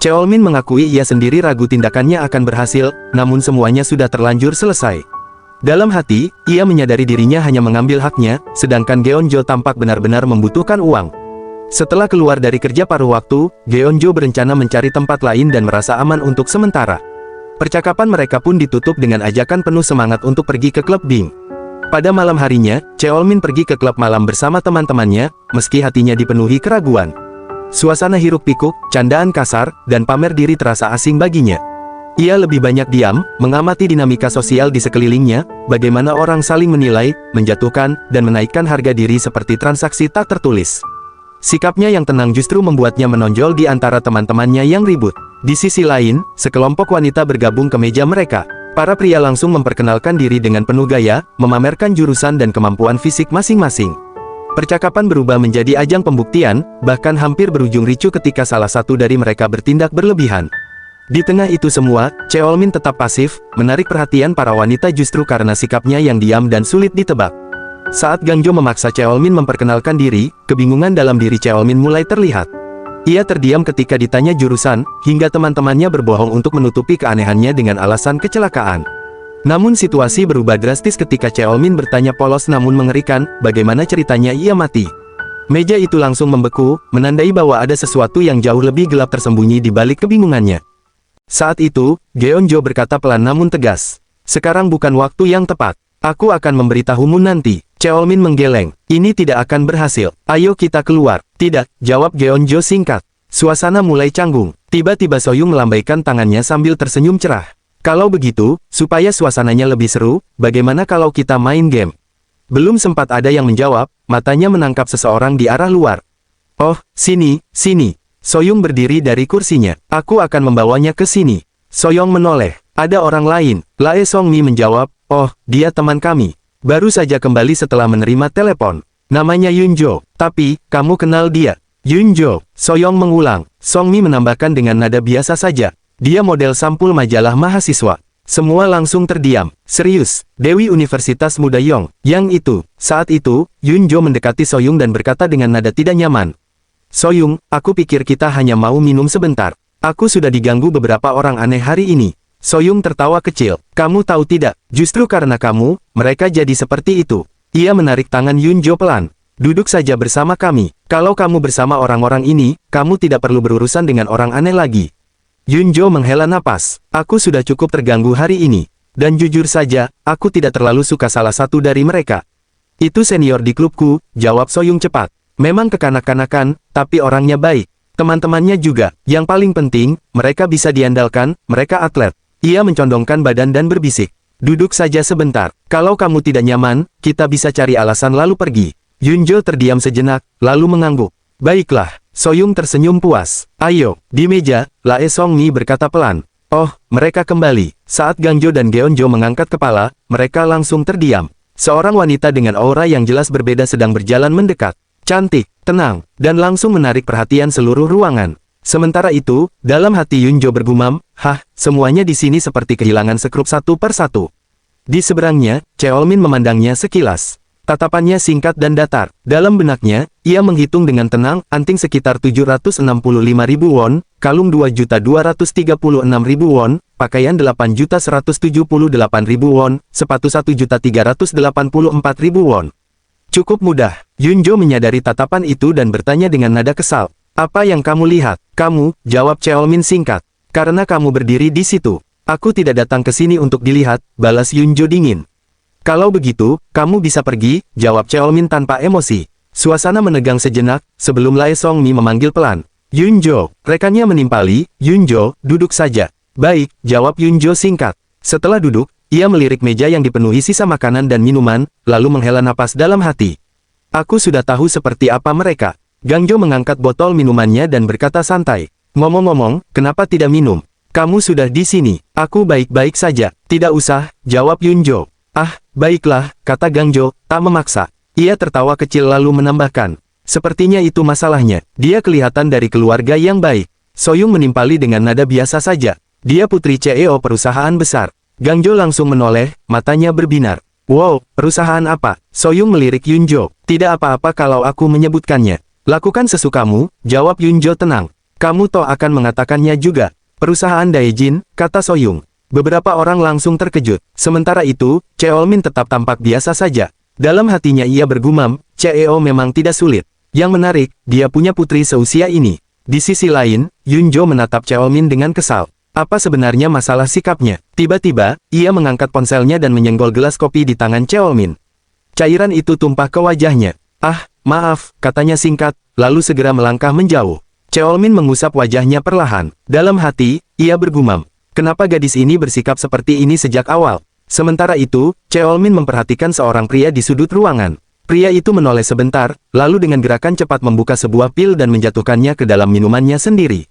Speaker 1: Cheolmin mengakui ia sendiri ragu tindakannya akan berhasil, namun semuanya sudah terlanjur selesai. Dalam hati, ia menyadari dirinya hanya mengambil haknya, sedangkan Geonjo tampak benar-benar membutuhkan uang. Setelah keluar dari kerja paruh waktu, Geonjo berencana mencari tempat lain dan merasa aman untuk sementara. Percakapan mereka pun ditutup dengan ajakan penuh semangat untuk pergi ke klub Bing. Pada malam harinya, Cheolmin pergi ke klub malam bersama teman-temannya, meski hatinya dipenuhi keraguan. Suasana hiruk-pikuk, candaan kasar, dan pamer diri terasa asing baginya. Ia lebih banyak diam, mengamati dinamika sosial di sekelilingnya, bagaimana orang saling menilai, menjatuhkan, dan menaikkan harga diri seperti transaksi tak tertulis. Sikapnya yang tenang justru membuatnya menonjol di antara teman-temannya yang ribut. Di sisi lain, sekelompok wanita bergabung ke meja mereka. Para pria langsung memperkenalkan diri dengan penuh gaya, memamerkan jurusan dan kemampuan fisik masing-masing. Percakapan berubah menjadi ajang pembuktian, bahkan hampir berujung ricuh ketika salah satu dari mereka bertindak berlebihan. Di tengah itu semua, Cheolmin tetap pasif, menarik perhatian para wanita justru karena sikapnya yang diam dan sulit ditebak. Saat Gangjo memaksa Cheolmin memperkenalkan diri, kebingungan dalam diri Cheolmin mulai terlihat. Ia terdiam ketika ditanya jurusan, hingga teman-temannya berbohong untuk menutupi keanehannya dengan alasan kecelakaan. Namun situasi berubah drastis ketika Cheolmin bertanya polos namun mengerikan, bagaimana ceritanya ia mati. Meja itu langsung membeku, menandai bahwa ada sesuatu yang jauh lebih gelap tersembunyi di balik kebingungannya. Saat itu, Geonjo berkata pelan namun tegas. Sekarang bukan waktu yang tepat. Aku akan memberitahumu nanti. Cheolmin menggeleng. Ini tidak akan berhasil. Ayo kita keluar. Tidak, jawab Geonjo singkat. Suasana mulai canggung. Tiba-tiba Soyung melambaikan tangannya sambil tersenyum cerah. Kalau begitu, supaya suasananya lebih seru, bagaimana kalau kita main game? Belum sempat ada yang menjawab, matanya menangkap seseorang di arah luar. Oh, sini, sini. Soyung berdiri dari kursinya. Aku akan membawanya ke sini. Soyong menoleh. Ada orang lain. Lae Songmi menjawab, oh, dia teman kami. Baru saja kembali setelah menerima telepon. Namanya Yunjo. Tapi, kamu kenal dia? Yunjo. Soyong mengulang. Songmi menambahkan dengan nada biasa saja. Dia model sampul majalah mahasiswa. Semua langsung terdiam. Serius, Dewi Universitas Muda Yong. Yang itu, saat itu, Yunjo mendekati Soyung dan berkata dengan nada tidak nyaman. Soyung, aku pikir kita hanya mau minum sebentar. Aku sudah diganggu beberapa orang aneh hari ini. Soyung tertawa kecil. Kamu tahu tidak, justru karena kamu, mereka jadi seperti itu. Ia menarik tangan Yunjo pelan. Duduk saja bersama kami. Kalau kamu bersama orang-orang ini, kamu tidak perlu berurusan dengan orang aneh lagi. Yunjo menghela napas. Aku sudah cukup terganggu hari ini. Dan jujur saja, aku tidak terlalu suka salah satu dari mereka. Itu senior di klubku, jawab Soyung cepat. Memang kekanak-kanakan, tapi orangnya baik. Teman-temannya juga. Yang paling penting, mereka bisa diandalkan, mereka atlet. Ia mencondongkan badan dan berbisik. Duduk saja sebentar. Kalau kamu tidak nyaman, kita bisa cari alasan lalu pergi. Yunjo terdiam sejenak, lalu mengangguk. Baiklah. Soyung tersenyum puas. Ayo, di meja, Lae Songmi berkata pelan. Oh, mereka kembali. Saat Gangjo dan Geonjo mengangkat kepala, mereka langsung terdiam. Seorang wanita dengan aura yang jelas berbeda sedang berjalan mendekat. Cantik, tenang, dan langsung menarik perhatian seluruh ruangan. Sementara itu, dalam hati Yunjo bergumam, hah, semuanya di sini seperti kehilangan sekrup satu per satu. Di seberangnya, Cheolmin memandangnya sekilas. Tatapannya singkat dan datar. Dalam benaknya, ia menghitung dengan tenang, anting sekitar 765.000 won, kalung 2.236.000 won, pakaian 8.178.000 won, sepatu 1.384.000 won. Cukup mudah. Yunjo menyadari tatapan itu dan bertanya dengan nada kesal. Apa yang kamu lihat? Kamu, jawab Cheolmin singkat. Karena kamu berdiri di situ. Aku tidak datang ke sini untuk dilihat, balas Yunjo dingin. Kalau begitu, kamu bisa pergi, jawab Cheolmin tanpa emosi. Suasana menegang sejenak, sebelum Lae Songmi memanggil pelan. Yunjo, rekannya menimpali, Yunjo, duduk saja. Baik, jawab Yunjo singkat. Setelah duduk, ia melirik meja yang dipenuhi sisa makanan dan minuman, lalu menghela napas dalam hati. Aku sudah tahu seperti apa mereka. Gangjo mengangkat botol minumannya dan berkata santai. Ngomong-ngomong, kenapa tidak minum? Kamu sudah di sini. Aku baik-baik saja. Tidak usah, jawab Yunjo. Ah, baiklah, kata Gangjo, tak memaksa. Ia tertawa kecil lalu menambahkan. Sepertinya itu masalahnya. Dia kelihatan dari keluarga yang baik. Soyung menimpali dengan nada biasa saja. Dia putri CEO perusahaan besar. Gangjo langsung menoleh, matanya berbinar. Wow, perusahaan apa? Soyung melirik Yunjo. Tidak apa-apa kalau aku menyebutkannya. Lakukan sesukamu, jawab Yunjo tenang. Kamu toh akan mengatakannya juga. Perusahaan Daejin, kata Soyung. Beberapa orang langsung terkejut. Sementara itu, Cheolmin tetap tampak biasa saja. Dalam hatinya ia bergumam, CEO memang tidak sulit. Yang menarik, dia punya putri seusia ini. Di sisi lain, Yunjo menatap Cheolmin dengan kesal. Apa sebenarnya masalah sikapnya? Tiba-tiba, ia mengangkat ponselnya dan menyenggol gelas kopi di tangan Cheolmin. Cairan itu tumpah ke wajahnya. Ah, maaf, katanya singkat, lalu segera melangkah menjauh. Cheolmin mengusap wajahnya perlahan. Dalam hati, ia bergumam. Kenapa gadis ini bersikap seperti ini sejak awal? Sementara itu, Cheolmin memperhatikan seorang pria di sudut ruangan. Pria itu menoleh sebentar, lalu dengan gerakan cepat membuka sebuah pil dan menjatuhkannya ke dalam minumannya sendiri.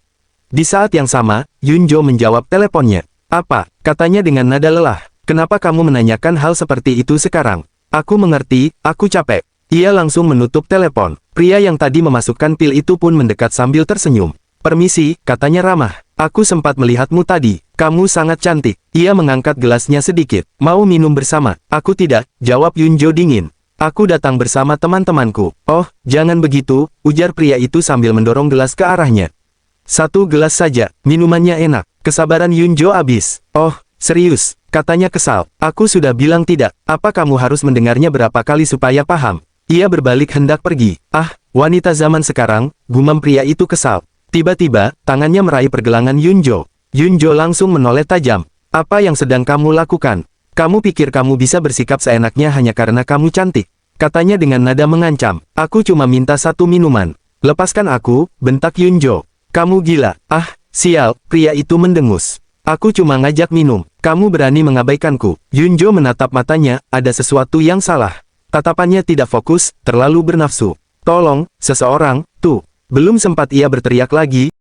Speaker 1: Di saat yang sama, Yunjo menjawab teleponnya. Apa? Katanya dengan nada lelah. Kenapa kamu menanyakan hal seperti itu sekarang? Aku mengerti, aku capek. Ia langsung menutup telepon. Pria yang tadi memasukkan pil itu pun mendekat sambil tersenyum. Permisi, katanya ramah. Aku sempat melihatmu tadi. Kamu sangat cantik. Ia mengangkat gelasnya sedikit. Mau minum bersama? Aku tidak, jawab Yunjo dingin. Aku datang bersama teman-temanku. Oh, jangan begitu, ujar pria itu sambil mendorong gelas ke arahnya. Satu gelas saja, minumannya enak. Kesabaran Yunjo habis. Oh, serius, katanya kesal. Aku sudah bilang tidak, apa kamu harus mendengarnya berapa kali supaya paham? Ia berbalik hendak pergi. Ah, wanita zaman sekarang, gumam pria itu kesal. Tiba-tiba, tangannya meraih pergelangan Yunjo. Yunjo langsung menoleh tajam. Apa yang sedang kamu lakukan? Kamu pikir kamu bisa bersikap seenaknya hanya karena kamu cantik? Katanya dengan nada mengancam. Aku cuma minta satu minuman. Lepaskan aku, bentak Yunjo. Kamu gila. Ah, sial, pria itu mendengus. Aku cuma ngajak minum. Kamu berani mengabaikanku. Yunjo menatap matanya, ada sesuatu yang salah. Tatapannya tidak fokus, terlalu bernafsu. Tolong, seseorang, tuh. Belum sempat ia berteriak lagi,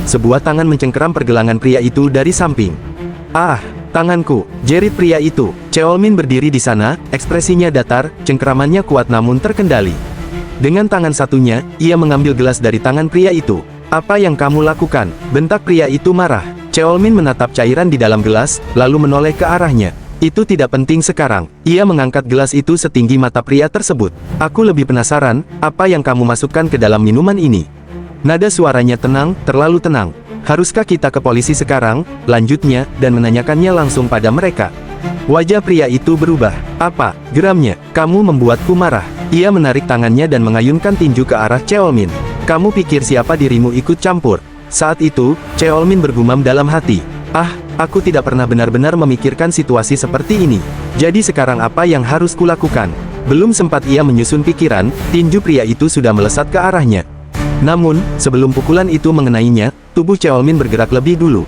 Speaker 1: sebuah tangan mencengkeram pergelangan pria itu dari samping. Ah, tanganku, jerit pria itu. Cheolmin berdiri di sana, ekspresinya datar, cengkeramannya kuat namun terkendali. Dengan tangan satunya, ia mengambil gelas dari tangan pria itu. Apa yang kamu lakukan? Bentak pria itu marah. Cheolmin menatap cairan di dalam gelas, lalu menoleh ke arahnya. Itu tidak penting sekarang. Ia mengangkat gelas itu setinggi mata pria tersebut. Aku lebih penasaran, apa yang kamu masukkan ke dalam minuman ini? Nada suaranya tenang, terlalu tenang. Haruskah kita ke polisi sekarang? Lanjutnya, dan menanyakannya langsung pada mereka. Wajah pria itu berubah. Apa? Geramnya. Kamu membuatku marah. Ia menarik tangannya dan mengayunkan tinju ke arah Cheolmin. Kamu pikir siapa dirimu ikut campur? Saat itu, Cheolmin bergumam dalam hati. Ah, aku tidak pernah benar-benar memikirkan situasi seperti ini. Jadi sekarang apa yang harus kulakukan? Belum sempat ia menyusun pikiran, tinju pria itu sudah melesat ke arahnya. Namun, sebelum pukulan itu mengenainya, tubuh Cheolmin bergerak lebih dulu.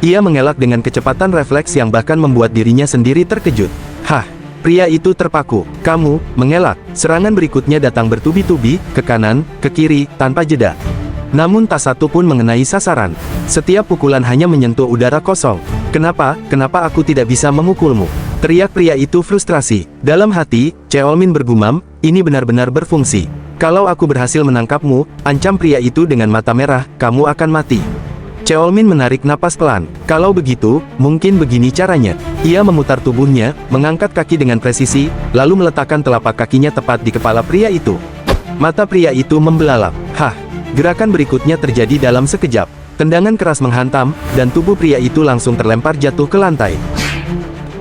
Speaker 1: Ia mengelak dengan kecepatan refleks yang bahkan membuat dirinya sendiri terkejut. Hah, pria itu terpaku. Kamu, mengelak. Serangan berikutnya datang bertubi-tubi, ke kanan, ke kiri, tanpa jeda. Namun tak satu pun mengenai sasaran. Setiap pukulan hanya menyentuh udara kosong. Kenapa aku tidak bisa memukulmu? Teriak pria itu frustrasi. Dalam hati, Cheolmin bergumam, ini benar-benar berfungsi. Kalau aku berhasil menangkapmu, ancam pria itu dengan mata merah, kamu akan mati. Cheolmin menarik napas pelan. Kalau begitu, mungkin begini caranya. Ia memutar tubuhnya, mengangkat kaki dengan presisi, lalu meletakkan telapak kakinya tepat di kepala pria itu. Mata pria itu membelalak. Hah! Gerakan berikutnya terjadi dalam sekejap. Tendangan keras menghantam, dan tubuh pria itu langsung terlempar jatuh ke lantai.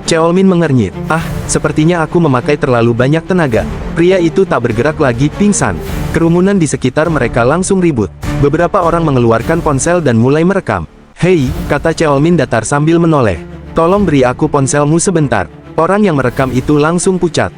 Speaker 1: Cheolmin mengernyit. Ah, sepertinya aku memakai terlalu banyak tenaga. Pria itu tak bergerak lagi, pingsan. Kerumunan di sekitar mereka langsung ribut. Beberapa orang mengeluarkan ponsel dan mulai merekam. Hei, kata Cheolmin datar sambil menoleh. Tolong beri aku ponselmu sebentar. Orang yang merekam itu langsung pucat.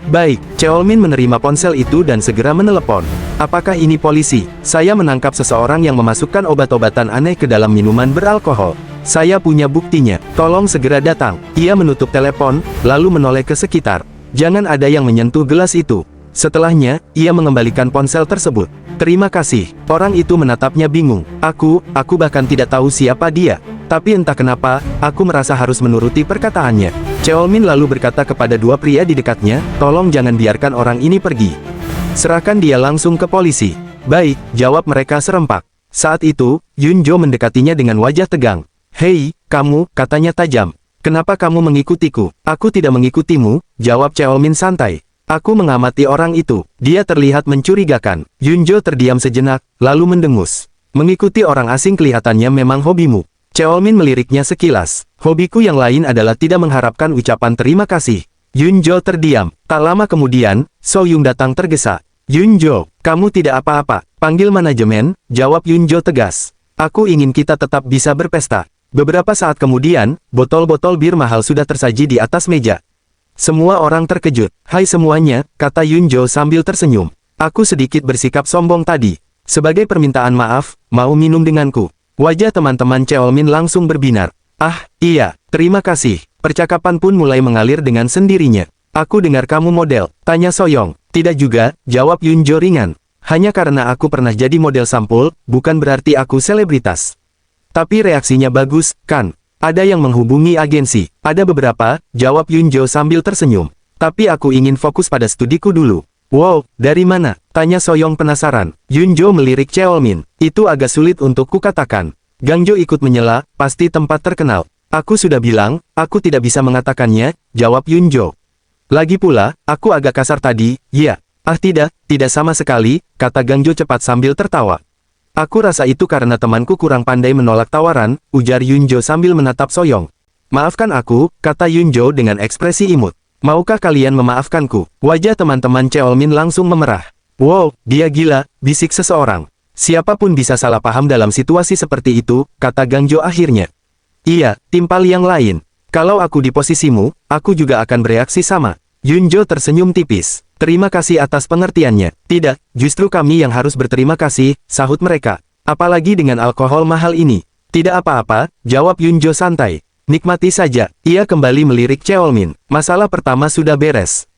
Speaker 1: Baik. Cheolmin menerima ponsel itu dan segera menelepon. Apakah ini polisi? Saya menangkap seseorang yang memasukkan obat-obatan aneh ke dalam minuman beralkohol. Saya punya buktinya. Tolong segera datang. Ia menutup telepon, lalu menoleh ke sekitar. Jangan ada yang menyentuh gelas itu. Setelahnya, ia mengembalikan ponsel tersebut. Terima kasih. Orang itu menatapnya bingung. Aku bahkan tidak tahu siapa dia. Tapi entah kenapa, aku merasa harus menuruti perkataannya. Cheolmin lalu berkata kepada dua pria di dekatnya, tolong jangan biarkan orang ini pergi. Serahkan dia langsung ke polisi. Baik, jawab mereka serempak. Saat itu, Yunjo mendekatinya dengan wajah tegang. Hei, kamu, katanya tajam. Kenapa kamu mengikutiku? Aku tidak mengikutimu, jawab Cheolmin santai. Aku mengamati orang itu. Dia terlihat mencurigakan. Yunjo terdiam sejenak, lalu mendengus. Mengikuti orang asing kelihatannya memang hobimu. Cheolmin meliriknya sekilas. Hobiku yang lain adalah tidak mengharapkan ucapan terima kasih. Yunjo terdiam. Tak lama kemudian, Soyung datang tergesa. Yunjo, kamu tidak apa-apa. Panggil manajemen, jawab Yunjo tegas. Aku ingin kita tetap bisa berpesta. Beberapa saat kemudian, botol-botol bir mahal sudah tersaji di atas meja. Semua orang terkejut. Hai semuanya, kata Yunjo sambil tersenyum. Aku sedikit bersikap sombong tadi. Sebagai permintaan maaf, mau minum denganku? Wajah teman-teman Cheolmin langsung berbinar. Iya, terima kasih. Percakapan pun mulai mengalir dengan sendirinya. Aku dengar kamu model, tanya Soyong. Tidak juga, jawab Yunjo ringan. Hanya karena aku pernah jadi model sampul, bukan berarti aku selebritas. Tapi reaksinya bagus, kan? Ada yang menghubungi agensi. Ada beberapa, jawab Yunjo sambil tersenyum. Tapi aku ingin fokus pada studiku dulu. Wow, dari mana? Tanya Soyong penasaran. Yunjo melirik Cheolmin. Itu agak sulit untuk kukatakan. Gangjo ikut menyela, pasti tempat terkenal. Aku sudah bilang, aku tidak bisa mengatakannya, jawab Yunjo. Lagi pula, aku agak kasar tadi, ya. Tidak sama sekali, kata Gangjo cepat sambil tertawa. Aku rasa itu karena temanku kurang pandai menolak tawaran, ujar Yunjo sambil menatap Soyong. Maafkan aku, kata Yunjo dengan ekspresi imut. Maukah kalian memaafkanku? Wajah teman-teman Cheolmin langsung memerah. Wow, dia gila, bisik seseorang. Siapapun bisa salah paham dalam situasi seperti itu, kata Gangjo akhirnya. Iya, timpal yang lain. Kalau aku di posisimu, aku juga akan bereaksi sama. Yunjo tersenyum tipis. Terima kasih atas pengertiannya. Tidak, justru kami yang harus berterima kasih, sahut mereka. Apalagi dengan alkohol mahal ini. Tidak apa-apa, jawab Yunjo santai. Nikmati saja. Ia kembali melirik Cheolmin. Masalah pertama sudah beres.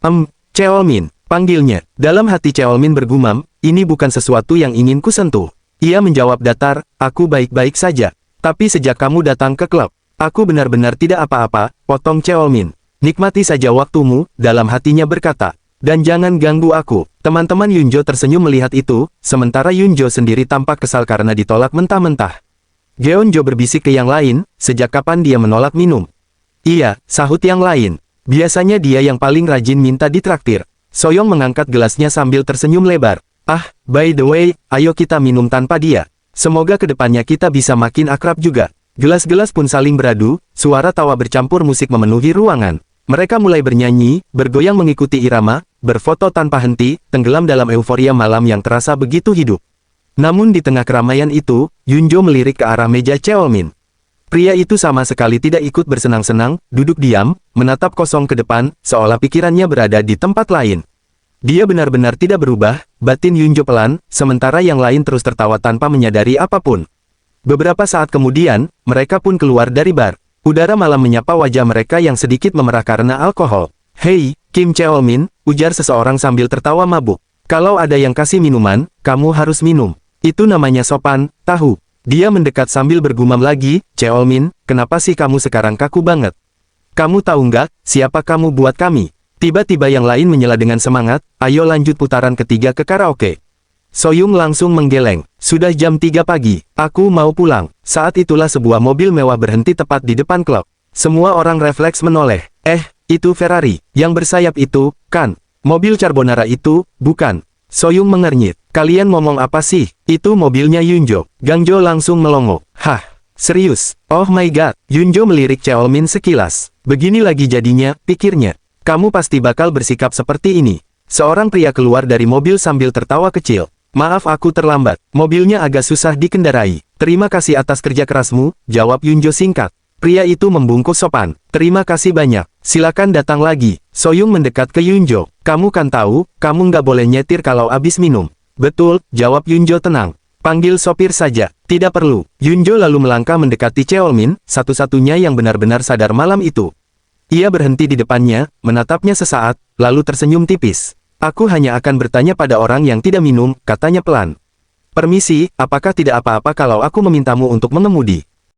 Speaker 1: Cheolmin, panggilnya. Dalam hati Cheolmin bergumam, ini bukan sesuatu yang ingin kusentuh. Ia menjawab datar, aku baik-baik saja. Tapi sejak kamu datang ke klub, aku benar-benar tidak apa-apa, potong Cheolmin. Nikmati saja waktumu, dalam hatinya berkata. Dan jangan ganggu aku. Teman-teman Yunjo tersenyum melihat itu, sementara Yunjo sendiri tampak kesal karena ditolak mentah-mentah. Geonjo berbisik ke yang lain, sejak kapan dia menolak minum? Iya, sahut yang lain. Biasanya dia yang paling rajin minta ditraktir. Soyong mengangkat gelasnya sambil tersenyum lebar. By the way, ayo kita minum tanpa dia. Semoga kedepannya kita bisa makin akrab juga. Gelas-gelas pun saling beradu, suara tawa bercampur musik memenuhi ruangan. Mereka mulai bernyanyi, bergoyang mengikuti irama, berfoto tanpa henti, tenggelam dalam euforia malam yang terasa begitu hidup. Namun di tengah keramaian itu, Yunjo melirik ke arah meja Cheolmin. Pria itu sama sekali tidak ikut bersenang-senang, duduk diam, menatap kosong ke depan, seolah pikirannya berada di tempat lain. Dia benar-benar tidak berubah, batin Yunjo pelan, sementara yang lain terus tertawa tanpa menyadari apapun. Beberapa saat kemudian, mereka pun keluar dari bar. Udara malam menyapa wajah mereka yang sedikit memerah karena alkohol. Hei, Kim Cheolmin, ujar seseorang sambil tertawa mabuk. Kalau ada yang kasih minuman, kamu harus minum. Itu namanya sopan, tahu. Dia mendekat sambil bergumam lagi, Cheolmin, kenapa sih kamu sekarang kaku banget? Kamu tahu nggak, siapa kamu buat kami? Tiba-tiba yang lain menyela dengan semangat, ayo lanjut putaran ketiga ke karaoke. Soyung langsung menggeleng. Sudah jam 3 pagi, aku mau pulang. Saat itulah sebuah mobil mewah berhenti tepat di depan klub. Semua orang refleks menoleh. Itu Ferrari. Yang bersayap itu, kan? Mobil carbonara itu, bukan? Soyung mengernyit. Kalian ngomong apa sih? Itu mobilnya Yunjo. Gangjo langsung melongo. Hah? Serius? Oh my god. Yunjo melirik Cheolmin sekilas. Begini lagi jadinya, pikirnya. Kamu pasti bakal bersikap seperti ini. Seorang pria keluar dari mobil sambil tertawa kecil. Maaf aku terlambat, mobilnya agak susah dikendarai. Terima kasih atas kerja kerasmu, jawab Yunjo singkat. Pria itu membungkuk sopan. Terima kasih banyak, silakan datang lagi. Soyung mendekat ke Yunjo. Kamu kan tahu, kamu nggak boleh nyetir kalau abis minum. Betul, jawab Yunjo tenang. Panggil sopir saja, tidak perlu. Yunjo lalu melangkah mendekati Cheolmin, satu-satunya yang benar-benar sadar malam itu. Ia berhenti di depannya, menatapnya sesaat, lalu tersenyum tipis. Aku hanya akan bertanya pada orang yang tidak minum, katanya pelan. Permisi, apakah tidak apa-apa kalau aku memintamu untuk mengemudi?